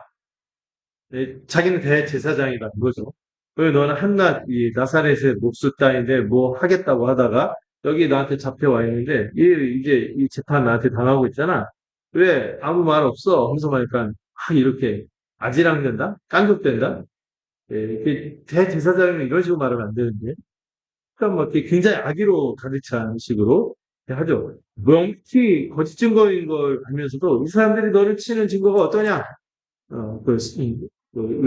Speaker 1: 자기는 대제사장이다 이거죠. 왜 너는 한낱 이 나사렛의 목수 따인데 뭐 하겠다고 하다가 여기 나한테 잡혀와 있는데 이제 이 재판 나한테 당하고 있잖아. 왜 아무 말 없어? 하면서 말니까 막 이렇게 아지랑된다? 깡급된다? 예, 이렇게 대제사장은 이런 식으로 말하면 안 되는데. 그러니까 뭐 이렇게 굉장히 악의로 가득 찬 식으로 하죠. 명확히 거짓 증거인 걸 알면서도 이 사람들이 너를 치는 증거가 어떠냐? 그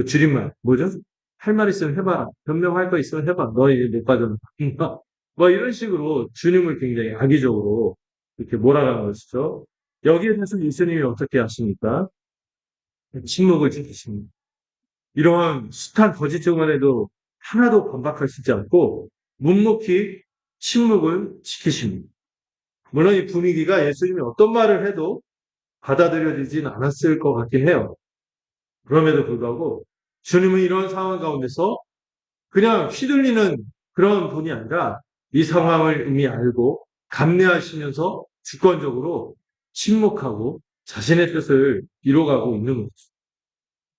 Speaker 1: 줄임말, 뭐죠? 할 말 있으면 해봐라. 변명할 거 있으면 해봐. 너 이제 못 받으면 바뀐다. 뭐 이런 식으로 주님을 굉장히 악의적으로 이렇게 몰아가는 것이죠. 여기에 대해서 예수님이 어떻게 하십니까? 침묵을 지키십니다. 이러한 숱한 거짓 증언에도 하나도 반박하시지 않고 묵묵히 침묵을 지키십니다. 물론 이 분위기가 예수님이 어떤 말을 해도 받아들여지진 않았을 것 같긴 해요. 그럼에도 불구하고 주님은 이런 상황 가운데서 그냥 휘둘리는 그런 분이 아니라 이 상황을 이미 알고 감내하시면서 주권적으로 침묵하고 자신의 뜻을 이뤄가고 있는 거죠.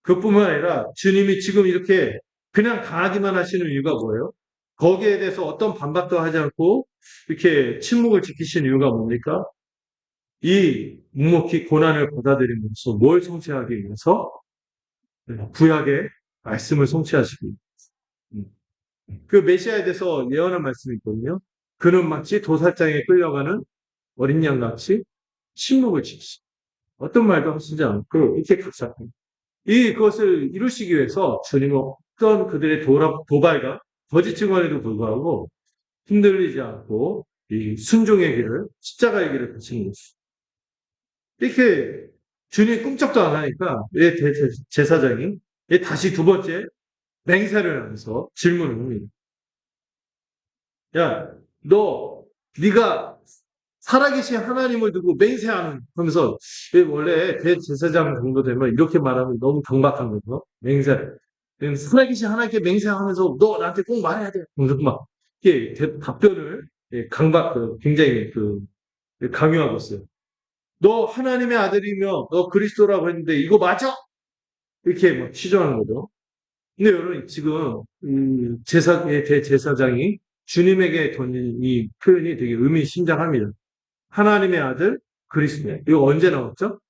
Speaker 1: 그뿐만 아니라 주님이 지금 이렇게 그냥 당하기만 하시는 이유가 뭐예요? 거기에 대해서 어떤 반박도 하지 않고 이렇게 침묵을 지키시는 이유가 뭡니까? 이 묵묵히 고난을 받아들이면서 뭘 성취하기 위해서? 구약의 말씀을 성취하시기 위해서. 그 메시아에 대해서 예언한 말씀이 있거든요. 그는 마치 도살장에 끌려가는 어린 양같이 침묵을 지키시. 어떤 말도 하시지 않고 이렇게 갑작합니다. 그것을 이루시기 위해서 주님은 어떤 그들의 도발과 거짓 증언에도 불구하고 흔들리지 않고 이 순종의 길을, 십자가의 길을 가시는 것이죠. 이렇게 주님이 꿈쩍도 안 하니까 제사장이 다시 두 번째 맹세를 하면서 질문을 합니다. 야, 네가 살아계신 하나님을 두고 맹세하는 하면서 원래 대제사장 정도 되면 이렇게 말하면 너무 경박한 거죠. 맹세. 살아계신 하나님께 맹세하면서 너 나한테 꼭 말해야 돼. 막 이게 답변을 굉장히 강요하고 있어요. 너 하나님의 아들이며 너 그리스도라고 했는데 이거 맞아? 이렇게 막 시전하는 거죠. 근데 여러분 지금 대제사장이 주님에게 던진 이 표현이 되게 의미심장합니다. 하나님의 아들 그리스도. 이거 언제 나왔죠?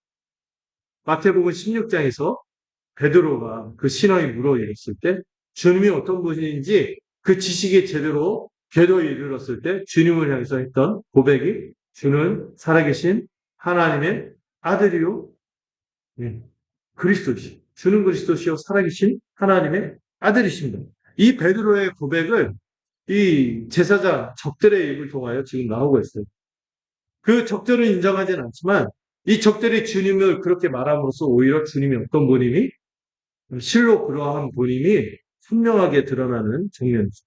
Speaker 1: 마태복음 16장에서 베드로가 그 신앙이 물어일었을 때 주님이 어떤 분인지 그 지식이 제대로 궤도에 이르렀을 때 주님을 향해서 했던 고백이 주는 살아계신 하나님의 아들이요. 네. 그리스도시. 주는 그리스도시요 살아계신 하나님의 아들이십니다. 이 베드로의 고백을 이 제사장 적들의 입을 통하여 지금 나오고 있어요. 그 적들은 인정하지는 않지만 이 적들이 주님을 그렇게 말함으로써 오히려 주님이 어떤 분임이 실로 그러한 분임이 분명하게 드러나는 장면이죠.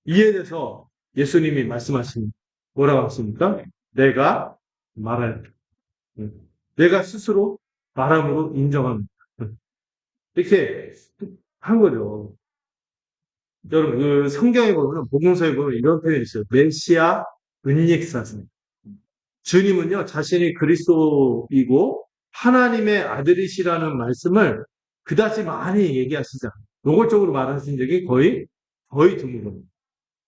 Speaker 1: 이에 대해서 예수님이 말씀하신 뭐라고 하십니까? 내가 말할 내가 스스로 말함으로 인정합니다. 이렇게 한 거죠. 여러분 그 성경에 보면 복음서에 보면 이런 표현이 있어요. 메시아 은닉사상. 주님은요, 자신이 그리스도이고 하나님의 아들이시라는 말씀을 그다지 많이 얘기하시지 않아요. 노골적으로 말하신 적이 거의 드물어요.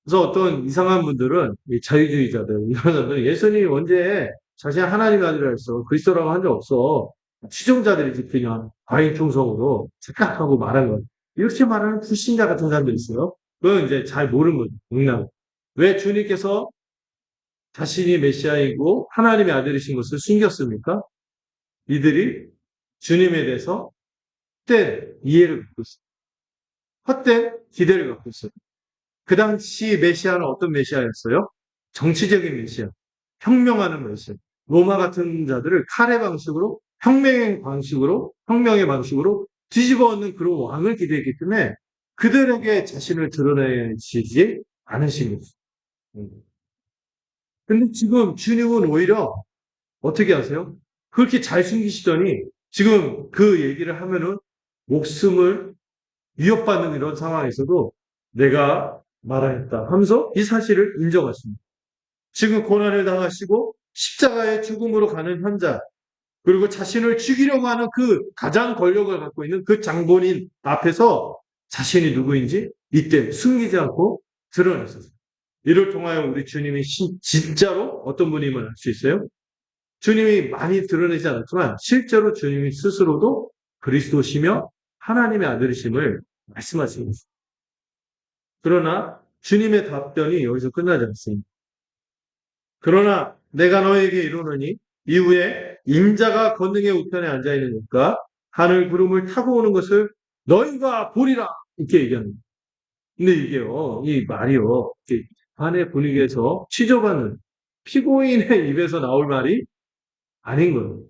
Speaker 1: 그래서 어떤 이상한 분들은, 자유주의자들, 이런 사람들은 예수님이 언제 자신이 하나님의 아들이라 했어. 그리스도라고 한 적 없어. 추종자들이지, 그냥 과잉 충성으로 착각하고 말한 거예요. 이렇게 말하는 불신자 같은 사람들이 있어요. 그건 이제 잘 모르는 거죠. 농담. 왜 주님께서 자신이 메시아이고 하나님의 아들이신 것을 숨겼습니까? 이들이 주님에 대해서 헛된 이해를 갖고 있어요. 헛된 기대를 갖고 있어요. 그 당시 메시아는 어떤 메시아였어요? 정치적인 메시아, 혁명하는 메시아. 로마 같은 자들을 칼의 방식으로, 혁명의 방식으로 뒤집어 엎는 그런 왕을 기대했기 때문에 그들에게 자신을 드러내시지 않으신 거죠. 근데 지금 주님은 오히려 어떻게 하세요? 그렇게 잘 숨기시더니 지금 그 얘기를 하면은 목숨을 위협받는 이런 상황에서도 내가 말하였다 하면서 이 사실을 인정하십니다. 지금 고난을 당하시고 십자가의 죽음으로 가는 현자 그리고 자신을 죽이려고 하는 그 가장 권력을 갖고 있는 그 장본인 앞에서 자신이 누구인지 이때 숨기지 않고 드러냈었어요. 이를 통하여 우리 주님이 진짜로 어떤 분임을 알 수 있어요? 주님이 많이 드러내지 않았지만 실제로 주님이 스스로도 그리스도시며 하나님의 아들이심을 말씀하십니다. 그러나 주님의 답변이 여기서 끝나지 않습니다. 그러나 내가 너에게 이르노니 이후에 인자가 권능의 우편에 앉아 있으니까 하늘 구름을 타고 오는 것을 너희가 보리라 이렇게 얘기합니다. 근데 이게요, 이 말이요, 반의 분위기에서 취조받는 피고인의 입에서 나올 말이 아닌 거예요.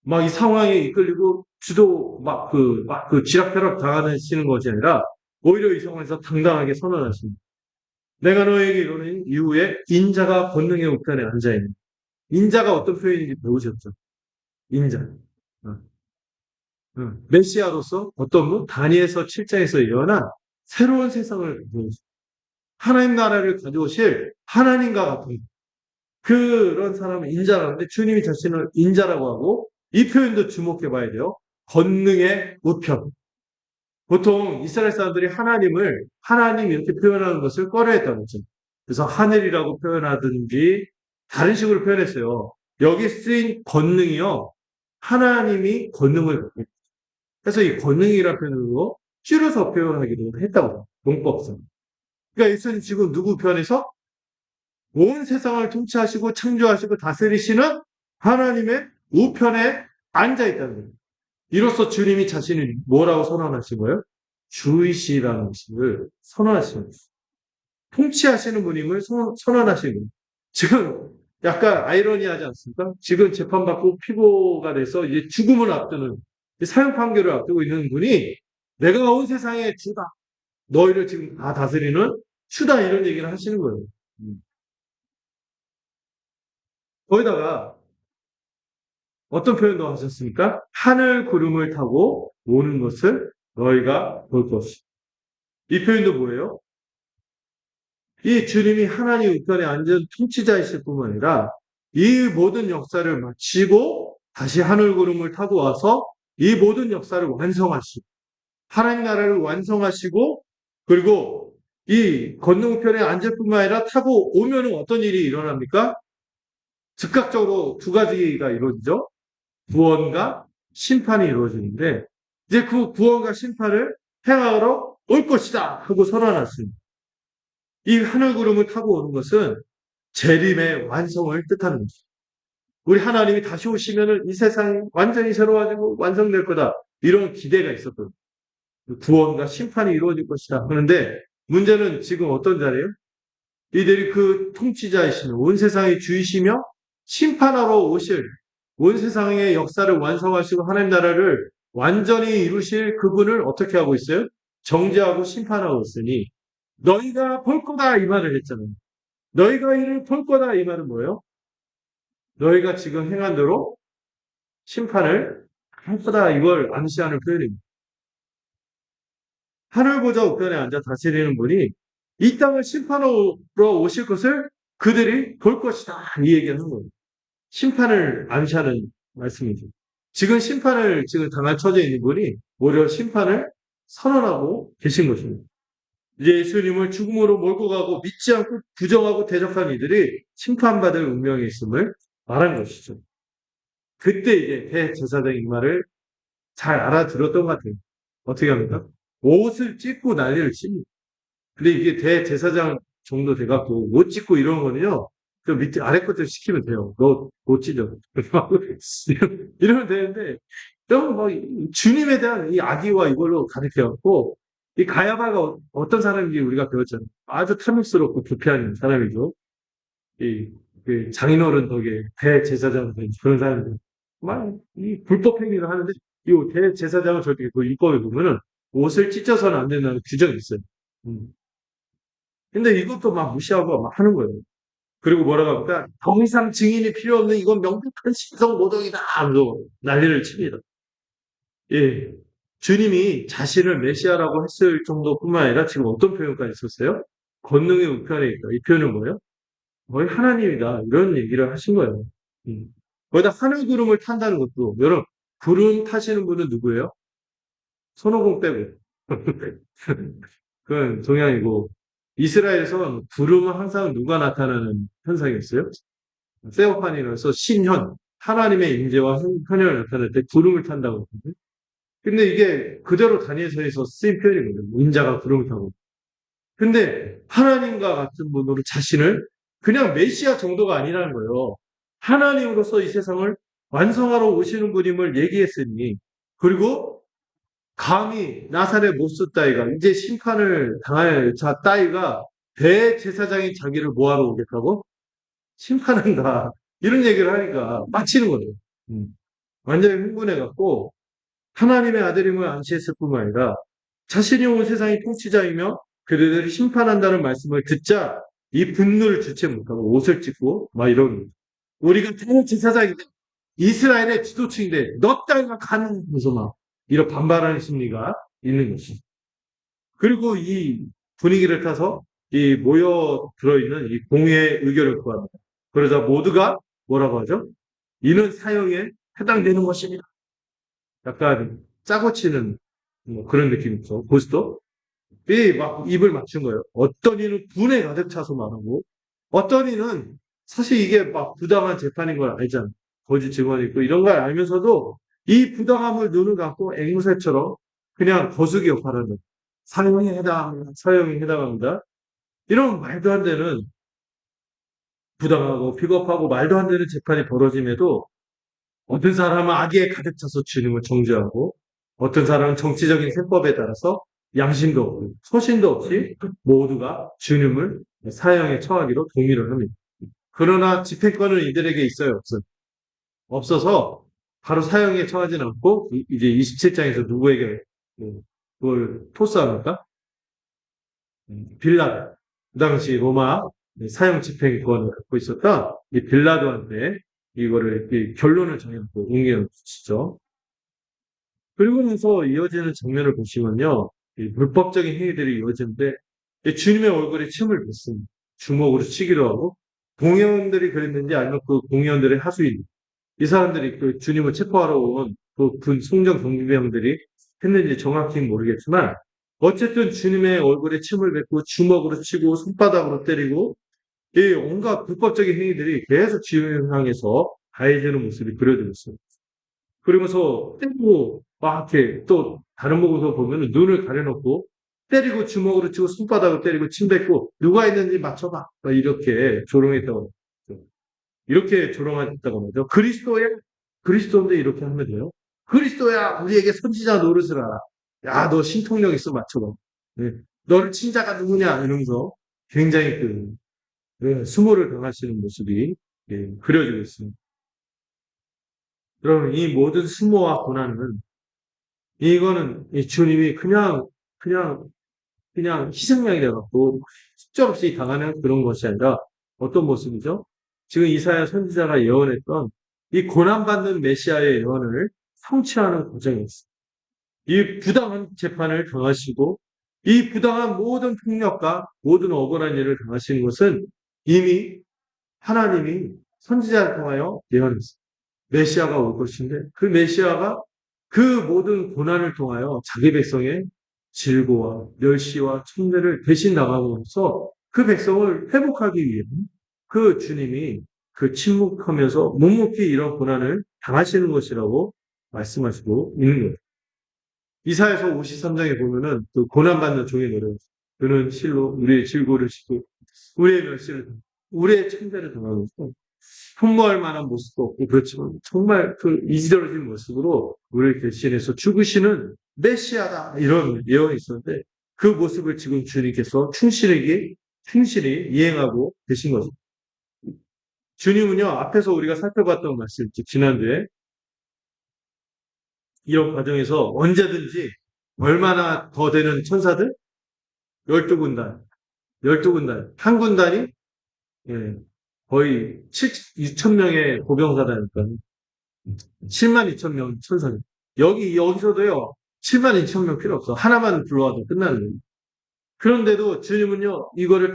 Speaker 1: 막 이 상황에 이끌리고 주도 막 그 지락펴락 당하시는 것이 아니라 오히려 이 상황에서 당당하게 선언하십니다. 내가 너에게 이르는 이후에 인자가 권능의 우편에 앉아있는. 인자가 어떤 표현인지 배우셨죠? 인자. 어, 메시아로서 어떤 분? 다니엘서 7장에서 예언한 새로운 세상을 보여줍니다. 하나님 나라를 가져오실 하나님과 같은 그런 사람을 인자라는데 주님이 자신을 인자라고 하고 이 표현도 주목해 봐야 돼요. 권능의 우편. 보통 이스라엘 사람들이 하나님 이렇게 표현하는 것을 꺼려했다고 했죠. 그래서 하늘이라고 표현하든지 다른 식으로 표현했어요. 여기 쓰인 권능이요. 하나님이 권능을 갖고 있다. 그래서 이 권능이라는 표현으로 줄여서 표현하기도 했다고. 용법상. 그러니까 예수님 지금 누구 편에서 온 세상을 통치하시고 창조하시고 다스리시는 하나님의 우편에 앉아 있다는 거예요. 이로써 주님이 자신을 뭐라고 선언하신 거예요? 주이시라는 것을 선언하시는 거예요. 통치하시는 분임을 선언하시는 거예요. 지금 약간 아이러니하지 않습니까? 지금 재판받고 피고가 돼서 이제 죽음을 앞두는 사형 판결을 앞두고 있는 분이 내가 온 세상의 주다. 너희를 지금 다 다스리는 주다 이런 얘기를 하시는 거예요. 거기다가 어떤 표현도 하셨습니까? 하늘 구름을 타고 오는 것을 너희가 볼 것이다. 이 표현도 뭐예요? 이 주님이 하나님 우편에 앉은 통치자이실 뿐만 아니라 이 모든 역사를 마치고 다시 하늘 구름을 타고 와서 이 모든 역사를 완성하시고 하나님 나라를 완성하시고 그리고 이 권능우편에 앉을 뿐만 아니라 타고 오면은 어떤 일이 일어납니까? 즉각적으로 두 가지가 이루어지죠. 구원과 심판이 이루어지는데 이제 그 구원과 심판을 행하러 올 것이다 하고 선언했습니다. 이 하늘 구름을 타고 오는 것은 재림의 완성을 뜻하는 거죠. 우리 하나님이 다시 오시면은 이 세상이 완전히 새로워지고 완성될 거다. 이런 기대가 있었거든요. 구원과 심판이 이루어질 것이다. 그런데 문제는 지금 어떤 자리예요? 이들이 그 통치자이시며 온 세상의 주이시며 심판하러 오실 온 세상의 역사를 완성하시고 하나님 나라를 완전히 이루실 그분을 어떻게 하고 있어요? 정죄하고 심판하고 있으니 너희가 볼 거다 이 말을 했잖아요. 너희가 이를 볼 거다 이 말은 뭐예요? 너희가 지금 행한 대로 심판을 할 거다 이걸 암시하는 표현입니다. 하늘 보좌 우편에 앉아 다스리는 분이 이 땅을 심판하러 오실 것을 그들이 볼 것이다 이 얘기를 하는 거예요. 심판을 암시하는 말씀이죠. 지금 심판을 지금 당할 처지에 있는 분이 오히려 심판을 선언하고 계신 것입니다. 이제 예수님을 죽음으로 몰고 가고 믿지 않고 부정하고 대적한 이들이 심판받을 운명에 있음을 말한 것이죠. 그때 이제 대제사장이 이 말을 잘 알아들었던 것 같아요. 어떻게 합니까? 옷을 찢고 난리를 칩니다. 근데 이게 대제사장 정도 돼갖고 옷 찢고 이런 거는요. 그 밑에 아래 것들 시키면 돼요. 너 옷 찢어. 이러면 되는데 너무 막 주님에 대한 이 악의와 이걸로 가득해갖고 이 가야바가 어떤 사람인지 우리가 배웠잖아요. 아주 탐욕스럽고 부패한 사람이죠. 그 장인어른 덕에 대제사장 된 그런 사람들. 막 이 불법 행위를 하는데 이 대제사장은 절대 그 율법에 보면은 옷을 찢어서는 안 된다는 규정이 있어요. 음. 근데 이것도 막 무시하고 막 하는 거예요. 그리고 뭐라고 합니까? 더 이상 증인이 필요 없는 이건 명백한 신성 모독이다 하면서 난리를 칩니다. 예. 주님이 자신을 메시아라고 했을 정도뿐만 아니라 지금 어떤 표현까지 썼어요? 권능의 우편에 있다. 이 표현은 뭐예요? 거의 하나님이다. 이런 얘기를 하신 거예요. 거기다 하늘 구름을 탄다는 것도, 여러분, 구름 타시는 분은 누구예요? 손오공 빼고. 그건 동양이고, 이스라엘에서 구름은 항상 누가 나타나는 현상이었어요? 세오파니로서 신현, 하나님의 임재와 현현을 나타낼 때 구름을 탄다고 하거든요. 근데 이게 그대로 다니엘서에서 쓰인 표현이거든요. 인자가 구름을 타고. 근데 하나님과 같은 분으로 자신을 그냥 메시아 정도가 아니라는 거예요. 하나님으로서 이 세상을 완성하러 오시는 분임을 얘기했으니, 그리고 감히 나사렛 못쓰 따위가 이제 심판을 당할 자 따위가 대제사장인 자기를 뭐하러 오겠다고? 심판한다. 이런 얘기를 하니까 빡치는 거예요. 음. 완전히 흥분해갖고 하나님의 아들임을 안시했을 뿐만 아니라 자신이 온 세상의 통치자이며 그들을 심판한다는 말씀을 듣자 이 분노를 주체 못하고 옷을 찢고 막 이런 우리가 대제사장인데 이스라엘의 지도층인데 너 따위가 가능해서 막 이런 반발하는 심리가 있는 것이. 그리고 이 분위기를 타서 이 모여 들어있는 이 공회의 의견을 구합니다. 그러자 모두가 뭐라고 하죠? 이는 사형에 해당되는 것입니다. 약간 짜고 치는 뭐 그런 느낌이죠. 보스도 막 입을 맞춘 거예요. 어떤 이는 분에 가득 차서 말하고 어떤 이는 사실 이게 막 부당한 재판인 걸 알잖아요. 거짓 증언이 있고 이런 걸 알면서도 이 부당함을 눈을 감고 앵무새처럼 그냥 거수기 역할을 하는 사형에 해당합니다. 이런 말도 안 되는 부당하고 비겁하고 말도 안 되는 재판이 벌어짐에도 어떤 사람은 악에 가득 차서 주님을 정죄하고 어떤 사람은 정치적인 세법에 따라서 양심도 없고 소신도 없이 모두가 주님을 사형에 처하기로 동의를 합니다. 그러나 집행권은 이들에게 있어요, 없어요? 없어서 바로 사형에 처하지는 않고 이제 27장에서 누구에게 그걸 토스합니까? 빌라도. 그 당시 로마 사형 집행권을 갖고 있었던 이 빌라도한테 이거를 결론을 정해놓고 옮겨주시죠. 그리고 나서 이어지는 장면을 보시면요. 이 불법적인 행위들이 이어지는데 주님의 얼굴에 침을 뱉습니다. 주먹으로 치기도 하고 공회원들이 그랬는지 아니면 그 공회원들의 하수인 이 사람들이 그 주님을 체포하러 온 그 송정 경비병들이 했는지 정확히는 모르겠지만 어쨌든 주님의 얼굴에 침을 뱉고 주먹으로 치고 손바닥으로 때리고 이 온갖 불법적인 행위들이 계속 주님을 향해서 가해지는 모습이 그려지고 있습니다. 그러면서 때리고 막 이렇게 또 다른 모습을 보면 눈을 가려놓고 때리고 주먹으로 치고 손바닥으로 때리고 침 뱉고 누가 있는지 맞춰봐 이렇게 조롱했다고 이렇게 조롱했다고 하죠. 그리스도인데 이렇게 하면 돼요. 그리스도야 우리에게 선지자 노릇을 하라. 야 너 신통력 있어 맞춰봐. 네. 너를 친자가 누구냐 이러면서 굉장히 수모를 당하시는 모습이 그려지고 있습니다. 여러분 이 모든 수모와 고난은 이거는 이 주님이 그냥 희생양이 돼갖고 숙제없이 당하는 그런 것이 아니라 어떤 모습이죠? 지금 이사야 선지자가 예언했던 이 고난받는 메시아의 예언을 성취하는 과정이었어요. 이 부당한 재판을 당하시고 이 부당한 모든 폭력과 모든 억울한 일을 당하시는 것은 이미 하나님이 선지자를 통하여 예언했어요. 메시아가 올 것인데 그 메시아가 그 모든 고난을 통하여 자기 백성의 질고와 멸시와 천대를 대신 나가면서 그 백성을 회복하기 위해 그 주님이 그 침묵하면서 묵묵히 이런 고난을 당하시는 것이라고 말씀하시고 있는 거예요. 이사야서 53장에 보면은 그 고난받는 종의 노래 그는 실로 우리의 질고를 싣고 우리의 멸시를 우리의 천대를 당하면서 흠모할 만한 모습도 없고 그렇지만 정말 그 이지러진 모습으로 우리를 대신해서 죽으시는 메시아다 이런 예언이 있었는데 그 모습을 지금 주님께서 충실히 이행하고 계신 거죠. 주님은요 앞에서 우리가 살펴봤던 말씀 지난주에 이런 과정에서 언제든지 얼마나 더 되는 천사들 12군단 한 군단이 거의 6천 명의 보병사다니까 7만 2천 명 천사들. 여기서도요, 7만 2천 명 필요 없어. 하나만 불러와도 끝나는 거예요. 그런데도 주님은요, 이거를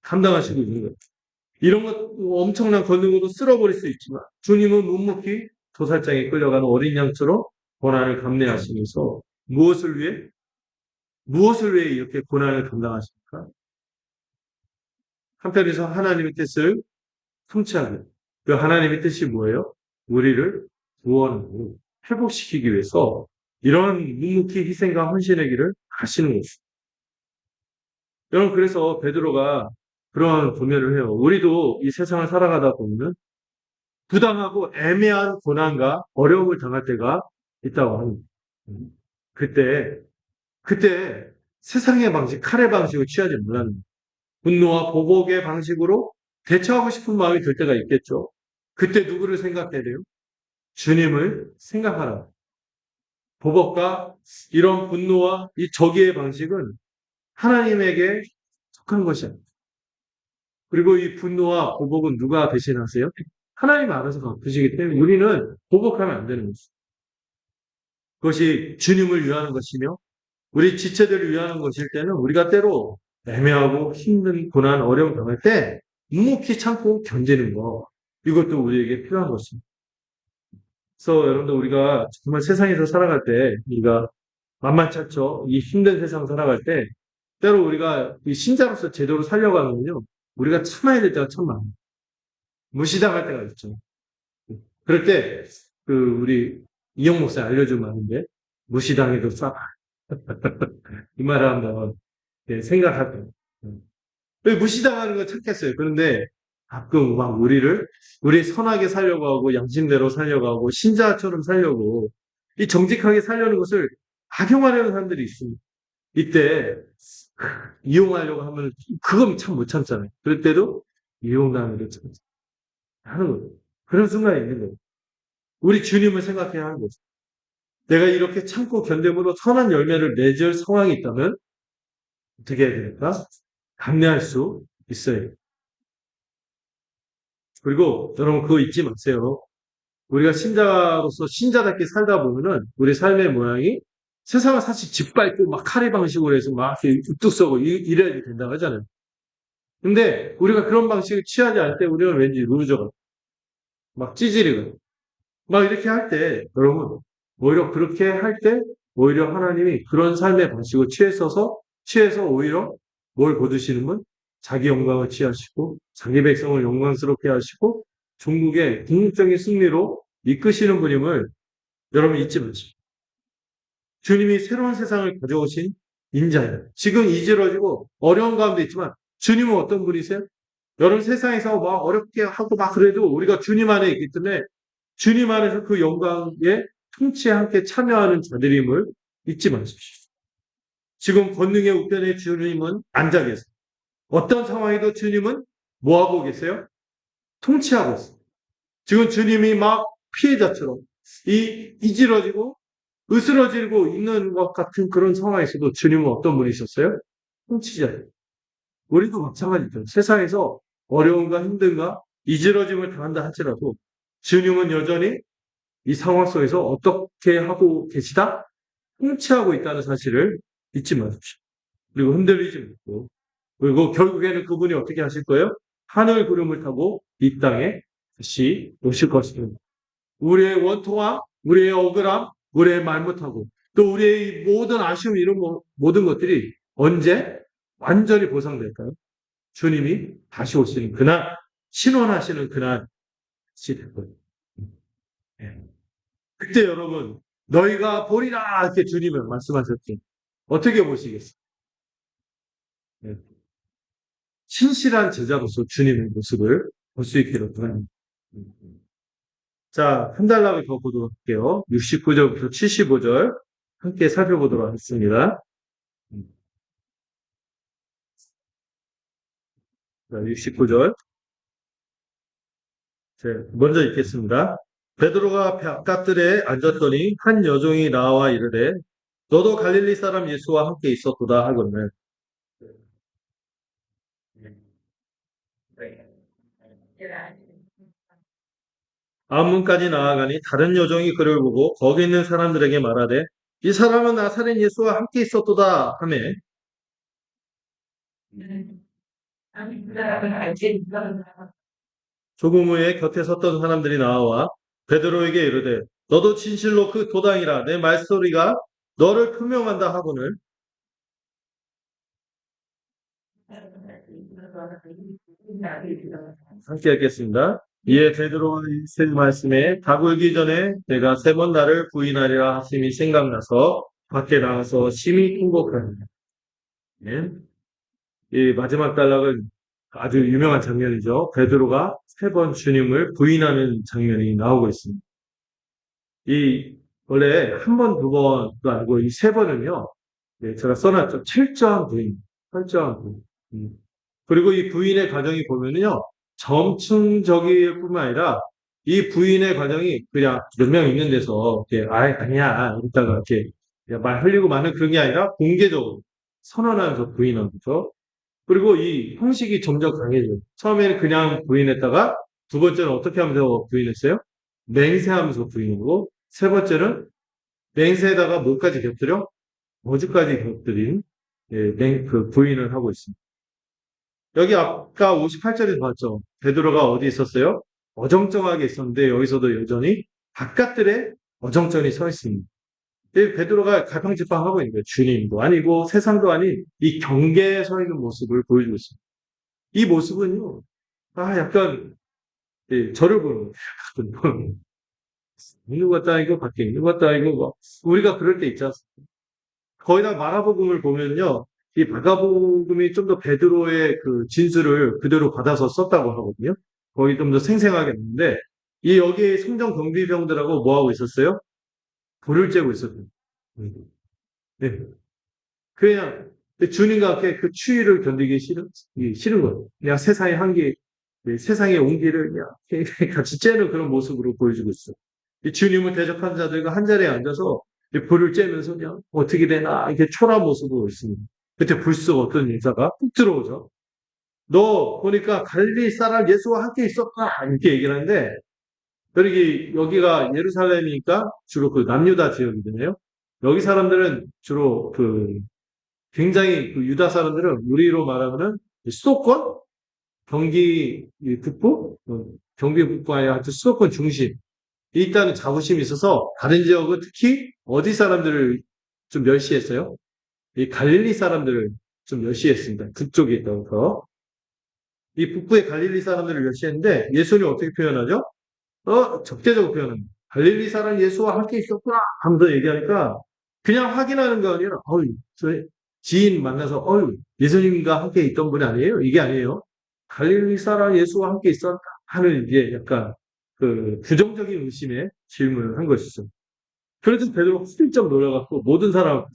Speaker 1: 감당하시고 있는 거예요. 이런 것 엄청난 권능으로 쓸어버릴 수 있지만, 주님은 묵묵히 도살장에 끌려가는 어린 양처럼 고난을 감내하시면서 무엇을 위해 이렇게 고난을 감당하십니까? 한편에서 하나님의 뜻을 통치하기. 그 하나님의 뜻이 뭐예요? 우리를 구원하고 회복시키기 위해서 이런 묵묵히 희생과 헌신의 길을 가시는 거죠. 여러분, 그래서 베드로가 그런 고면을 해요. 우리도 이 세상을 살아가다 보면 부당하고 애매한 고난과 어려움을 당할 때가 있다고 합니다. 그때, 그때 세상의 방식, 칼의 방식을 취하지 말라는 거예요. 분노와 보복의 방식으로 대처하고 싶은 마음이 들 때가 있겠죠. 그때 누구를 생각해야 돼요? 주님을 생각하라. 보복과 이런 분노와 이 저기의 방식은 하나님에게 속한 것이 아닙니다. 그리고 이 분노와 보복은 누가 대신하세요? 하나님 알아서 갚으시기 때문에 우리는 보복하면 안 되는 것입니다. 그것이 주님을 위하는 것이며 우리 지체들을 위하는 것일 때는 우리가 때로 애매하고 힘든 고난, 어려움 당할 때 묵묵히 참고 견디는 거. 이것도 우리에게 필요한 것입니다. 그래서 여러분들 우리가 정말 세상에서 살아갈 때 우리가 만만치 않죠. 이 힘든 세상 살아갈 때 때로 우리가 이 신자로서 제대로 살려가면요. 우리가 참아야 될 때가 참 많아요. 무시당할 때가 있죠. 그럴 때 그 우리 이영 목사 알려준 말인데 무시당해도 쏴. 이 말을 한번 생각할 때. 왜 무시당하는 건 찾겠어요. 그런데 가끔 막 우리 선하게 살려고 하고 양심대로 살려고 하고 신자처럼 살려고 이 정직하게 살려는 것을 악용하려는 사람들이 있습니다. 이때 이용하려고 하면 그건 참 못 참잖아요. 그럴 때도 이용당하는 하는 거예요. 그런 순간이 있는 거예요. 우리 주님을 생각해야 하는 거죠. 내가 이렇게 참고 견딤으로 선한 열매를 맺을 상황이 있다면 어떻게 해야 됩니까? 감내할 수 있어요. 그리고 여러분 그거 잊지 마세요. 우리가 신자로서 신자답게 살다 보면은 우리 삶의 모양이 세상을 사실 짓밟고 막 카레 방식으로 해서 막 이렇게 뚝 쏘고 이래야 된다고 하잖아요. 근데 우리가 그런 방식을 취하지 않을 때 우리는 왠지 루저가 막 찌질이고 막 이렇게 할 때 여러분 오히려 그렇게 할 때 오히려 하나님이 그런 삶의 방식을 취해서 오히려 뭘 거두시는 분? 자기 영광을 취하시고 자기 백성을 영광스럽게 하시고 종국의 궁극적인 승리로 이끄시는 분임을 여러분 잊지 마십시오. 주님이 새로운 세상을 가져오신 인자예요. 지금 이지러지고 어려운 가운데 있지만 주님은 어떤 분이세요? 여러분 세상에서 막 어렵게 하고 막 그래도 우리가 주님 안에 있기 때문에 주님 안에서 그 영광의 통치에 함께 참여하는 자들임을 잊지 마십시오. 지금 권능의 우편에 주님은 앉아 계세요. 어떤 상황에도 주님은 뭐하고 계세요? 통치하고 있어요. 지금 주님이 막 피해자처럼 이지러지고 으스러지고 있는 것 같은 그런 상황에서도 주님은 어떤 분이셨어요? 통치자예요. 우리도 마찬가지죠. 세상에서 어려움과 힘든가 이지러짐을 당한다 할지라도 주님은 여전히 이 상황 속에서 어떻게 하고 계시다? 통치하고 있다는 사실을 잊지 마십시오. 그리고 흔들리지 말고 그리고 결국에는 그분이 어떻게 하실 거예요? 하늘 구름을 타고 이 땅에 다시 오실 것입니다. 우리의 원통함, 우리의 억울함, 우리의 말 못하고 또 우리의 모든 아쉬움 이런 모든 것들이 언제 완전히 보상될까요? 주님이 다시 오시는 그날, 신원하시는 그날 다시 될 거예요. 네. 그때 여러분 너희가 보리라 이렇게 주님이 말씀하셨지. 어떻게 보시겠어요? 네. 신실한 제자로서 주님의 모습을 볼 수 있기를 바랍니다. 자, 한 달락을 더 보도록 할게요. 69절부터 75절 함께 살펴보도록 하겠습니다. 자, 69절. 먼저 읽겠습니다. 베드로가 바깥들에 앉았더니 한 여종이 나와 이르되 너도 갈릴리 사람 예수와 함께 있었도다 하거늘. 앞문까지 나아가니 다른 여종이 그를 보고 거기 있는 사람들에게 말하되 이 사람은 나사렛 예수와 함께 있었도다 하매 조금 후에 곁에 섰던 사람들이 나와 베드로에게 이르되 너도 진실로 그 도당이라 내 말소리가 너를 표명한다 하거늘 함께 읽겠습니다. 이에 베드로가 이 말씀에 다 굴기 전에 내가 세 번 나를 부인하리라 하심이 생각나서 밖에 나가서 심히 통곡하니라. 예. 이 마지막 단락은 아주 유명한 장면이죠. 베드로가 세 번 주님을 부인하는 장면이 나오고 있습니다. 이 원래 한 번, 두 번도 아니고 이 세 번은요. 네, 제가 써놨죠. 철저한 부인, 철저한 부인. 그리고 이 부인의 과정이 보면은요, 점층적일 뿐만 아니라 이 부인의 과정이 그냥 몇 명 있는 데서 이렇게 아니야 이러다가 이렇게 그냥 말 흘리고 마는 그런 게 아니라 공개적으로 선언하면서 부인하는 거죠. 그리고 이 형식이 점점 강해져요. 처음에는 그냥 부인했다가 두 번째는 어떻게 하면서 부인했어요? 맹세하면서 부인하고 세 번째는 맹세에다가 뭐까지 곁들여? 어디까지 곁들인 그 부인을 하고 있습니다. 여기 아까 58절에서 봤죠. 베드로가 어디 있었어요? 어정쩡하게 있었는데 여기서도 여전히 바깥들에 어정쩡히 서 있습니다. 베드로가 갈팡질팡하고 있는 거예요. 주님도 아니고 세상도 아닌 이 경계에 서 있는 모습을 보여주고 있습니다. 이 모습은요. 약간 저를 보는 거예요. 있는 것 같다 이거 밖에 있는 것 같다 이거 뭐 우리가 그럴 때 있지 않습니까? 거의 다 마가복음을 보면요. 이 마가복음이 좀 더 베드로의 그 진술을 그대로 받아서 썼다고 하거든요. 거의 좀 더 생생하게 했는데 이 여기 성전 경비병들하고 뭐 하고 있었어요? 불을 쬐고 있었어요. 네. 그냥 주님과 함께 그 추위를 견디기 싫은 거예요. 그냥 세상의 한기, 세상의 온기를 그냥 같이 쬐는 그런 모습으로 보여주고 있어요. 이 주님을 대적한 자들과 한 자리에 앉아서 불을 쬐면서 그냥 어떻게 되나 이렇게 초라한 모습으로 있습니다. 그때 불쑥 어떤 인사가 훅 들어오죠. 너 보니까 갈릴리 사람 예수와 함께 있었다 이렇게 얘기를 하는데 여기가 예루살렘이니까 주로 그 남유다 지역이잖아요. 여기 사람들은 주로 그 굉장히 그 유다 사람들은 우리로 말하면은 수도권 경기 북부 경기 북부 아니라 하여튼 수도권 중심 이 있다는 자부심이 있어서 다른 지역은 특히 어디 사람들을 좀 멸시했어요? 이 갈릴리 사람들을 좀 멸시했습니다. 그쪽에 있다고 해서 이 북부의 갈릴리 사람들을 멸시했는데 예수님 어떻게 표현하죠? 적대적으로 표현합니다. 갈릴리 사람 예수와 함께 있었구나 하면서 얘기하니까 그냥 확인하는 거 아니라 저희 지인 만나서 예수님과 함께 있던 분이 아니에요? 이게 아니에요. 갈릴리 사람 예수와 함께 있었다 하는 이제 약간 그 부정적인 의심에 질문을 한 것이죠. 그래서 베드로가 슬쩍 놀라갖고 모든 사람을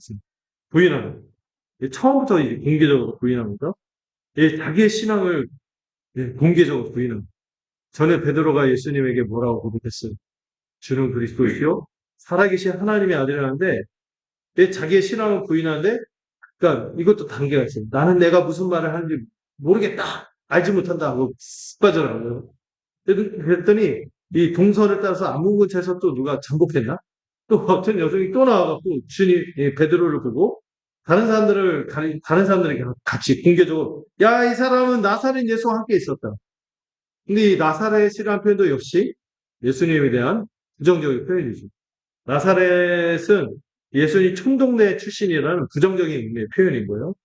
Speaker 1: 부인하는 거예요. 처음부터 이제 공개적으로 부인하는 거죠. 자기의 신앙을 공개적으로 부인하는 거예요. 전에 베드로가 예수님에게 뭐라고 고백했어요? 주는 그리스도이시요 살아계신 하나님의 아들이라는데 자기의 신앙을 부인하는데 그러니까 이것도 단계가 있어요. 나는 내가 무슨 말을 하는지 모르겠다. 알지 못한다 하고 쓱 빠져나가요. 그랬더니 이 동선을 따라서 아무 근처에서 또 누가 잠복했나? 또 어떤 여성이 또 나와갖고 주님 베드로를 보고 다른 사람들에게 같이 공개적으로 야, 이 사람은 나사렛 예수와 함께 있었다. 근데 이 나사렛이라는 표현도 역시 예수님에 대한 부정적인 표현이죠. 나사렛은 예수님 총동네 출신이라는 부정적인 의미의 표현인 거예요.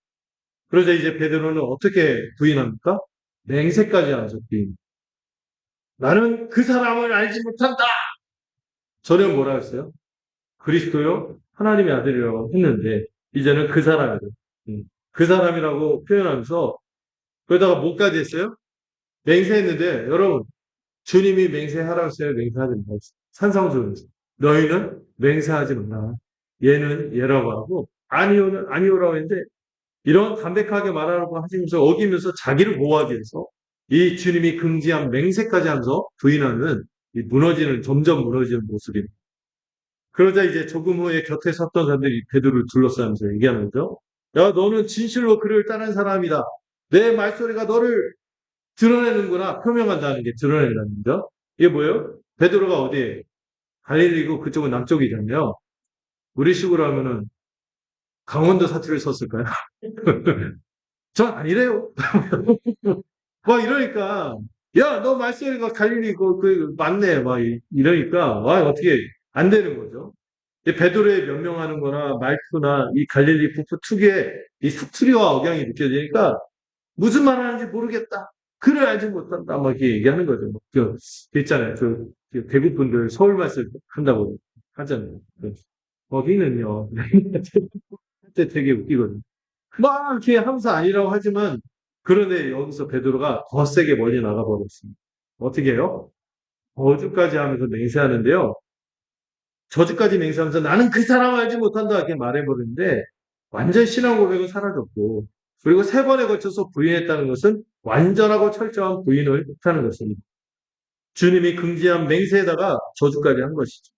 Speaker 1: 그러자 이제 베드로는 어떻게 부인합니까? 맹세까지 하면서 부인. 나는 그 사람을 알지 못한다. 전에 뭐라 했어요? 그리스도요? 하나님의 아들이라고 했는데 이제는 그 사람이에요. 그 사람이라고 표현하면서 그러다가 뭐까지 했어요? 맹세했는데 여러분 주님이 맹세하라고 했어요? 맹세하지 말았어요. 산상수훈에서 너희는 맹세하지 마라. 얘는 얘라고 하고 아니오는 아니오라고 했는데 이런 담백하게 말하라고 하시면서 어기면서 자기를 보호하기 위해서 이 주님이 금지한 맹세까지 하면서 부인하는 이 점점 무너지는 모습입니다. 그러자 이제 조금 후에 곁에 섰던 사람들이 베드로를 둘러싸면서 얘기하는 거죠. 야, 너는 진실로 그를 따른 사람이다. 내 말소리가 너를 드러내는구나. 표명한다는 게 드러낸다는 거죠. 이게 뭐예요? 베드로가 어디에? 갈릴리고 그쪽은 남쪽이잖아요. 우리식으로 하면은 강원도 사투리를 썼을까요? 전 아니래요. 막 이러니까 야, 너 말소리가 갈릴리고 그 맞네. 막 이러니까 와, 어떻게 안 되는 거죠. 베드로의 변명하는 거나 말투나 이 갈릴리 북부 특유의 이 사투리와 억양이 느껴지니까 무슨 말 하는지 모르겠다. 그를 알지 못한다. 막 이렇게 얘기하는 거죠. 그 있잖아요. 그 대구 분들 서울 맛을 한다고 하잖아요. 거기는요. 그때 되게 웃기거든요. 막 이렇게 하면서 아니라고 하지만 그런데 여기서 베드로가 더 세게 멀리 나가버렸습니다. 어떻게 해요? 저주까지 하면서 맹세하는데요. 저주까지 맹세하면서 나는 그 사람 알지 못한다 이렇게 말해버리는데 완전 신앙 고백은 사라졌고 그리고 세 번에 걸쳐서 부인했다는 것은 완전하고 철저한 부인을 못하는 것입니다. 주님이 금지한 맹세에다가 저주까지 한 것이죠.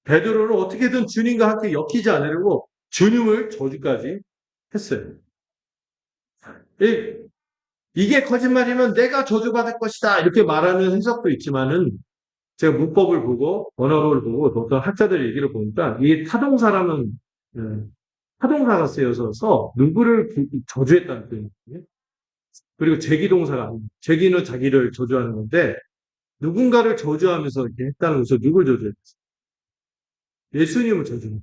Speaker 1: 베드로는 어떻게든 주님과 함께 엮이지 않으려고 주님을 저주까지 했어요. 이게 거짓말이면 내가 저주받을 것이다 이렇게 말하는 해석도 있지만은 제가 문법을 보고 언어를 보고 어떤 학자들 얘기를 보니까 이 타동사라는 타동사가 쓰여서 누구를 저주했다는 뜻이에요. 그리고 제기동사가 아니에요. 제기는 자기를 저주하는 건데 누군가를 저주하면서 이렇게 했다는 것은 누굴 저주했어요? 예수님을 저주했어요.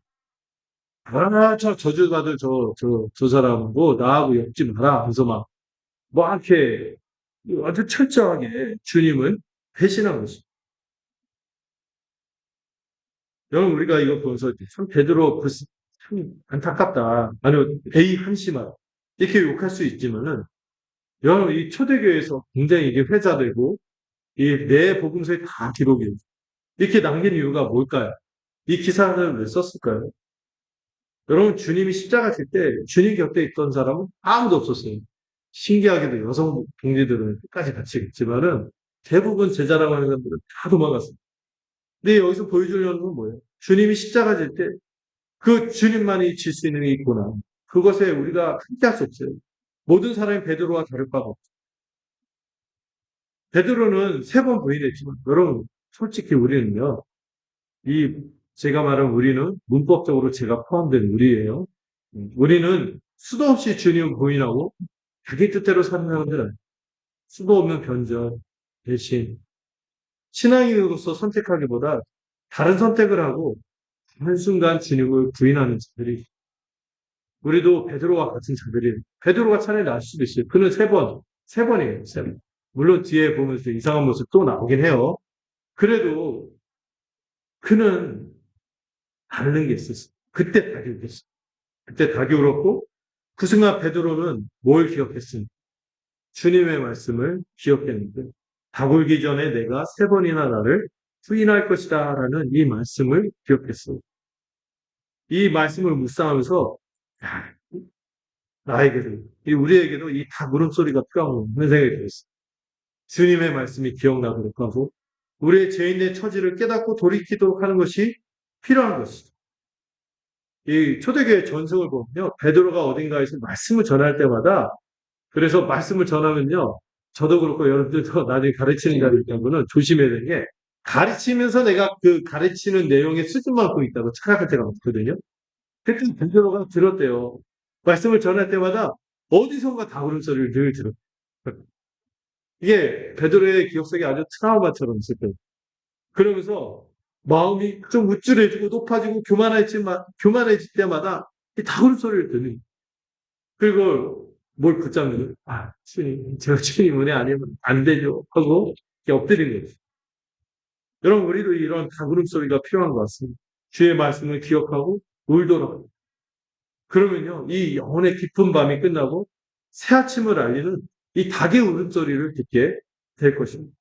Speaker 1: 아, 저 저주받을 저 사람하고 나하고 엮지 마라 하면서 뭐 이렇게 아주 철저하게 주님을 배신한 것입니다. 여러분 우리가 이거 보면서 참 베드로 참 안타깝다. 아니면 에이 한심하다. 이렇게 욕할 수 있지만은 여러분 이 초대교회에서 굉장히 이게 회자되고 이 내 복음서에 다 기록이 돼요. 이렇게 남긴 이유가 뭘까요? 이 기사를 왜 썼을까요? 여러분 주님이 십자가 질 때 주님 곁에 있던 사람은 아무도 없었어요. 신기하게도 여성 동지들은 끝까지 같이 있지만은 대부분 제자라고 하는 사람들은 다 도망갔어요. 근데 여기서 보여주려는 건 뭐예요? 주님이 십자가 질 때 그 주님만이 질 수 있는 게 있구나. 그것에 우리가 함께 할 수 없어요. 모든 사람이 베드로와 다를 바가 없어요. 베드로는 세 번 부인했지만 여러분 솔직히 우리는요. 이 제가 말한 우리는 문법적으로 제가 포함된 우리예요. 우리는 수도 없이 주님을 부인하고 자기 뜻대로 사는 사람들은 수도 없는 변절, 대신 신앙인으로서 선택하기보다 다른 선택을 하고 한순간 주님을 부인하는 자들이 우리도 베드로와 같은 자들이에요. 베드로가 차라리 나을 수도 있어요. 그는 세 번이에요. 세 번. 물론 뒤에 보면서 이상한 모습 또 나오긴 해요. 그래도 그는 다른 게 있었어요. 그때 다 기울었어요. 그때 다 기울었고 그 순간 베드로는 뭘 기억했습니까? 주님의 말씀을 기억했는데 다 굴기 전에 내가 세 번이나 나를 부인할 것이다 라는 이 말씀을 기억했어요. 이 말씀을 묵상하면서 야, 나에게도 우리에게도 이 다 물음소리가 필요한 생각이 들었어요. 주님의 말씀이 기억나도록 하고 우리의 죄인의 처지를 깨닫고 돌이키도록 하는 것이 필요한 것이죠. 이 초대교회 전승을 보면요. 베드로가 어딘가에서 말씀을 전할 때마다 그래서 말씀을 전하면요. 저도 그렇고 여러분들도 나중에 가르치는 자리 있다고는 조심해야 되는 게 가르치면서 내가 그 가르치는 내용에 수준만큼 있다고 착각할 때가 많거든요. 그때 베드로가 들었대요. 말씀을 전할 때마다 어디선가 다그는 소리를 늘 들었대요. 이게 베드로의 기억 속에 아주 트라우마처럼 있을 거예요. 그러면서 마음이 좀 우쭐해지고 높아지고 교만해질 때마다 이 다그는 소리를 듣는. 그리고 뭘 붙잡는 거예요. 아, 주님, 제가 주님 은혜 아니면 안 되죠. 하고 엎드리는 거예요. 여러분, 우리도 이런 다그는 소리가 필요한 것 같습니다. 주의 말씀을 기억하고 울도록. 그러면요, 이 영혼의 깊은 밤이 끝나고 새 아침을 알리는 이 닭의 울음소리를 듣게 될 것입니다.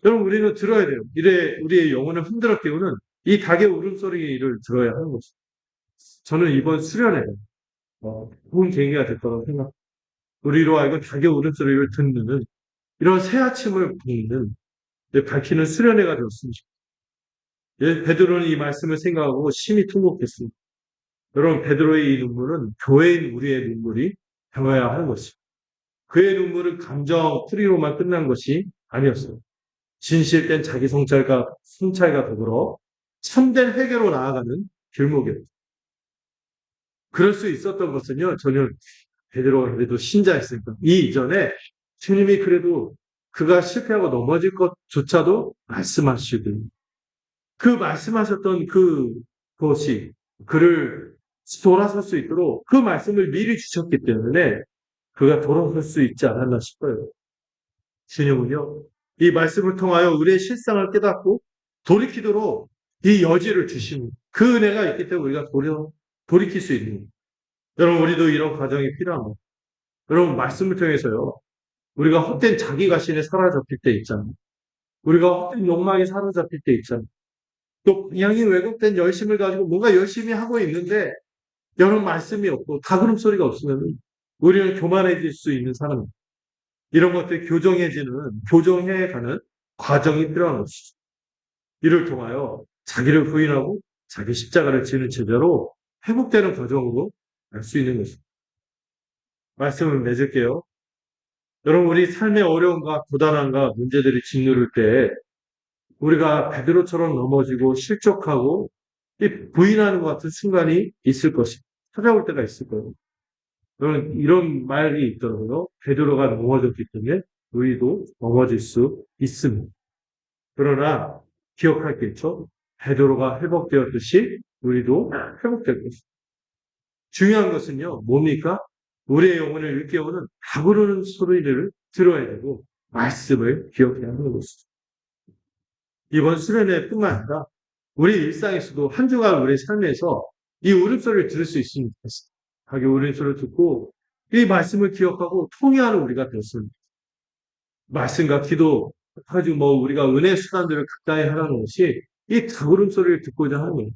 Speaker 1: 여러분, 우리는 들어야 돼요. 이래 우리의 영혼을 흔들어 깨우는 이 닭의 울음소리를 들어야 하는 것입니다. 저는 이번 수련회 좋은 계기가 될 거라고 생각합니다. 우리로 하여금 닭의 울음소리를 듣는 이런 새 아침을 보이는 밝히는 수련회가 되었습니다. 예, 베드로는 이 말씀을 생각하고 심히 통곡했습니다. 여러분, 베드로의 이 눈물은 교회인 우리의 눈물이 되어야 하는 것입니다. 그의 눈물은 감정 풀이로만 끝난 것이 아니었어요. 진실된 자기 성찰과 더불어 참된 회개로 나아가는 길목이었죠. 그럴 수 있었던 것은요, 저는 베드로가 그래도 신자였으니까. 이 이전에 주님이 그래도 그가 실패하고 넘어질 것조차도 말씀하시고, 그 말씀하셨던 그것이 그를 돌아설 수 있도록 그 말씀을 미리 주셨기 때문에 그가 돌아설 수 있지 않았나 싶어요. 주님은요, 이 말씀을 통하여 우리의 실상을 깨닫고 돌이키도록 이 여지를 주십니다. 그 은혜가 있기 때문에 우리가 돌이킬 수 있는 거예요. 여러분, 우리도 이런 과정이 필요합니다. 여러분, 말씀을 통해서요, 우리가 헛된 자기 가신에 사로잡힐 때 있잖아요. 우리가 헛된 욕망에 사로잡힐 때 있잖아요. 또 방향이 왜곡된 열심을 가지고 뭔가 열심히 하고 있는데 여러분 말씀이 없고 다그름 소리가 없으면 우리는 교만해질 수 있는 사람입니다. 이런 것들이 교정해가는 과정이 필요한 것이죠. 이를 통하여 자기를 부인하고 자기 십자가를 지는 제자로 회복되는 과정으로 갈 수 있는 것입니다. 말씀을 맺을게요. 여러분, 우리 삶의 어려움과 고단함과 문제들이 짓누를 때 우리가 베드로처럼 넘어지고 실족하고 부인하는 것 같은 순간이 있을 것입니다. 찾아올 때가 있을 거예요. 여러분, 이런 말이 있더라고요. 베드로가 넘어졌기 때문에 우리도 넘어질 수 있습니다. 그러나 기억할 게 있죠. 베드로가 회복되었듯이 우리도 회복될 것입니다. 중요한 것은요. 뭡니까? 우리의 영혼을 일깨우는 다부르는 소리를 들어야 되고 말씀을 기억해야 하는 것이죠. 이번 수련회뿐만 아니라 우리 일상에서도 한 주간 우리 삶에서 이 울음소리를 들을 수 있으면 좋겠습니다. 자기 울음소리를 듣고 이 말씀을 기억하고 통회하는 우리가 되었습니다. 말씀과 기도, 가지고 우리가 은혜 수단들을 극다히 하라는 것이 이 울음소리를 듣고자 하는 거예요.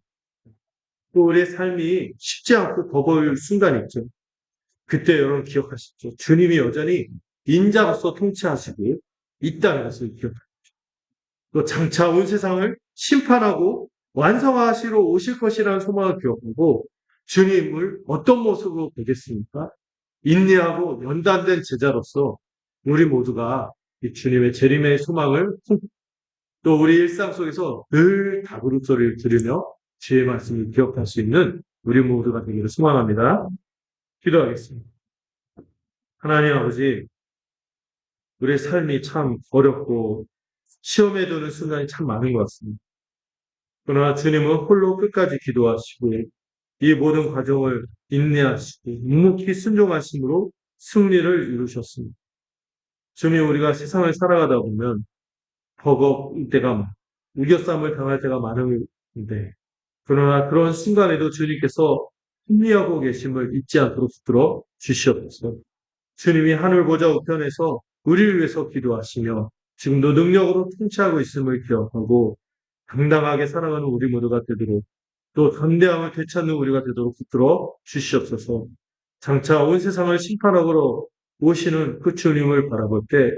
Speaker 1: 또 우리의 삶이 쉽지 않고 버거울 순간이 있죠. 그때 여러분 기억하십시오. 주님이 여전히 인자로서 통치하시고 있다는 것을 기억하십시오. 또 장차 온 세상을 심판하고 완성하시러 오실 것이라는 소망을 기억하고 주님을 어떤 모습으로 보겠습니까? 인내하고 연단된 제자로서 우리 모두가 이 주님의 재림의 소망을 또 우리 일상 속에서 늘 다그룹 소리를 들으며 주의 말씀을 기억할 수 있는 우리 모두가 되기를 소망합니다. 기도하겠습니다. 하나님 아버지, 우리의 삶이 참 어렵고 시험에 드는 순간이 참 많은 것 같습니다. 그러나 주님은 홀로 끝까지 기도하시고 이 모든 과정을 인내하시고 묵묵히 순종하심으로 승리를 이루셨습니다. 주님, 우리가 세상을 살아가다 보면 버거울 때가 많고 우겨쌈을 당할 때가 많은데 그러나 그런 순간에도 주님께서 승리하고 계심을 잊지 않도록 붙들어 주시옵소서. 주님이 하늘 보좌 우편에서 우리를 위해서 기도하시며 지금도 능력으로 통치하고 있음을 기억하고 당당하게 살아가는 우리 모두가 되도록 또 담대함을 되찾는 우리가 되도록 붙들어 주시옵소서. 장차 온 세상을 심판하러 오시는 그 주님을 바라볼 때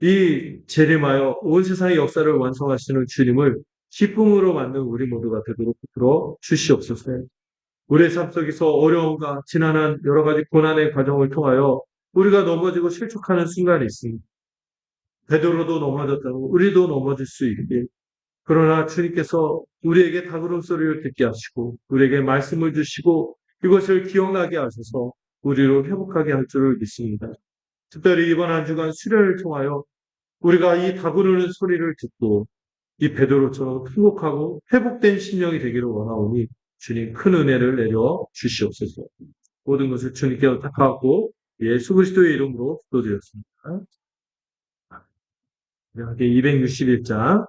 Speaker 1: 이 재림하여 온 세상의 역사를 완성하시는 주님을 기쁨으로 만든 우리 모두가 되도록 붙들어 주시옵소서. 우리의 삶 속에서 어려움과 지난한 여러 가지 고난의 과정을 통하여 우리가 넘어지고 실족하는 순간이 있습니다. 베드로도 넘어졌다고 우리도 넘어질 수 있게. 그러나 주님께서 우리에게 다그름 소리를 듣게 하시고 우리에게 말씀을 주시고 이것을 기억나게 하셔서 우리를 회복하게 할 줄을 믿습니다. 특별히 이번 한 주간 수련을 통하여 우리가 이 다그르는 소리를 듣고 이 베드로처럼 행복하고 회복된 심령이 되기를 원하오니 주님 큰 은혜를 내려 주시옵소서. 모든 것을 주님께 부탁하고 예수 그리스도의 이름으로 기도드렸습니다. 261장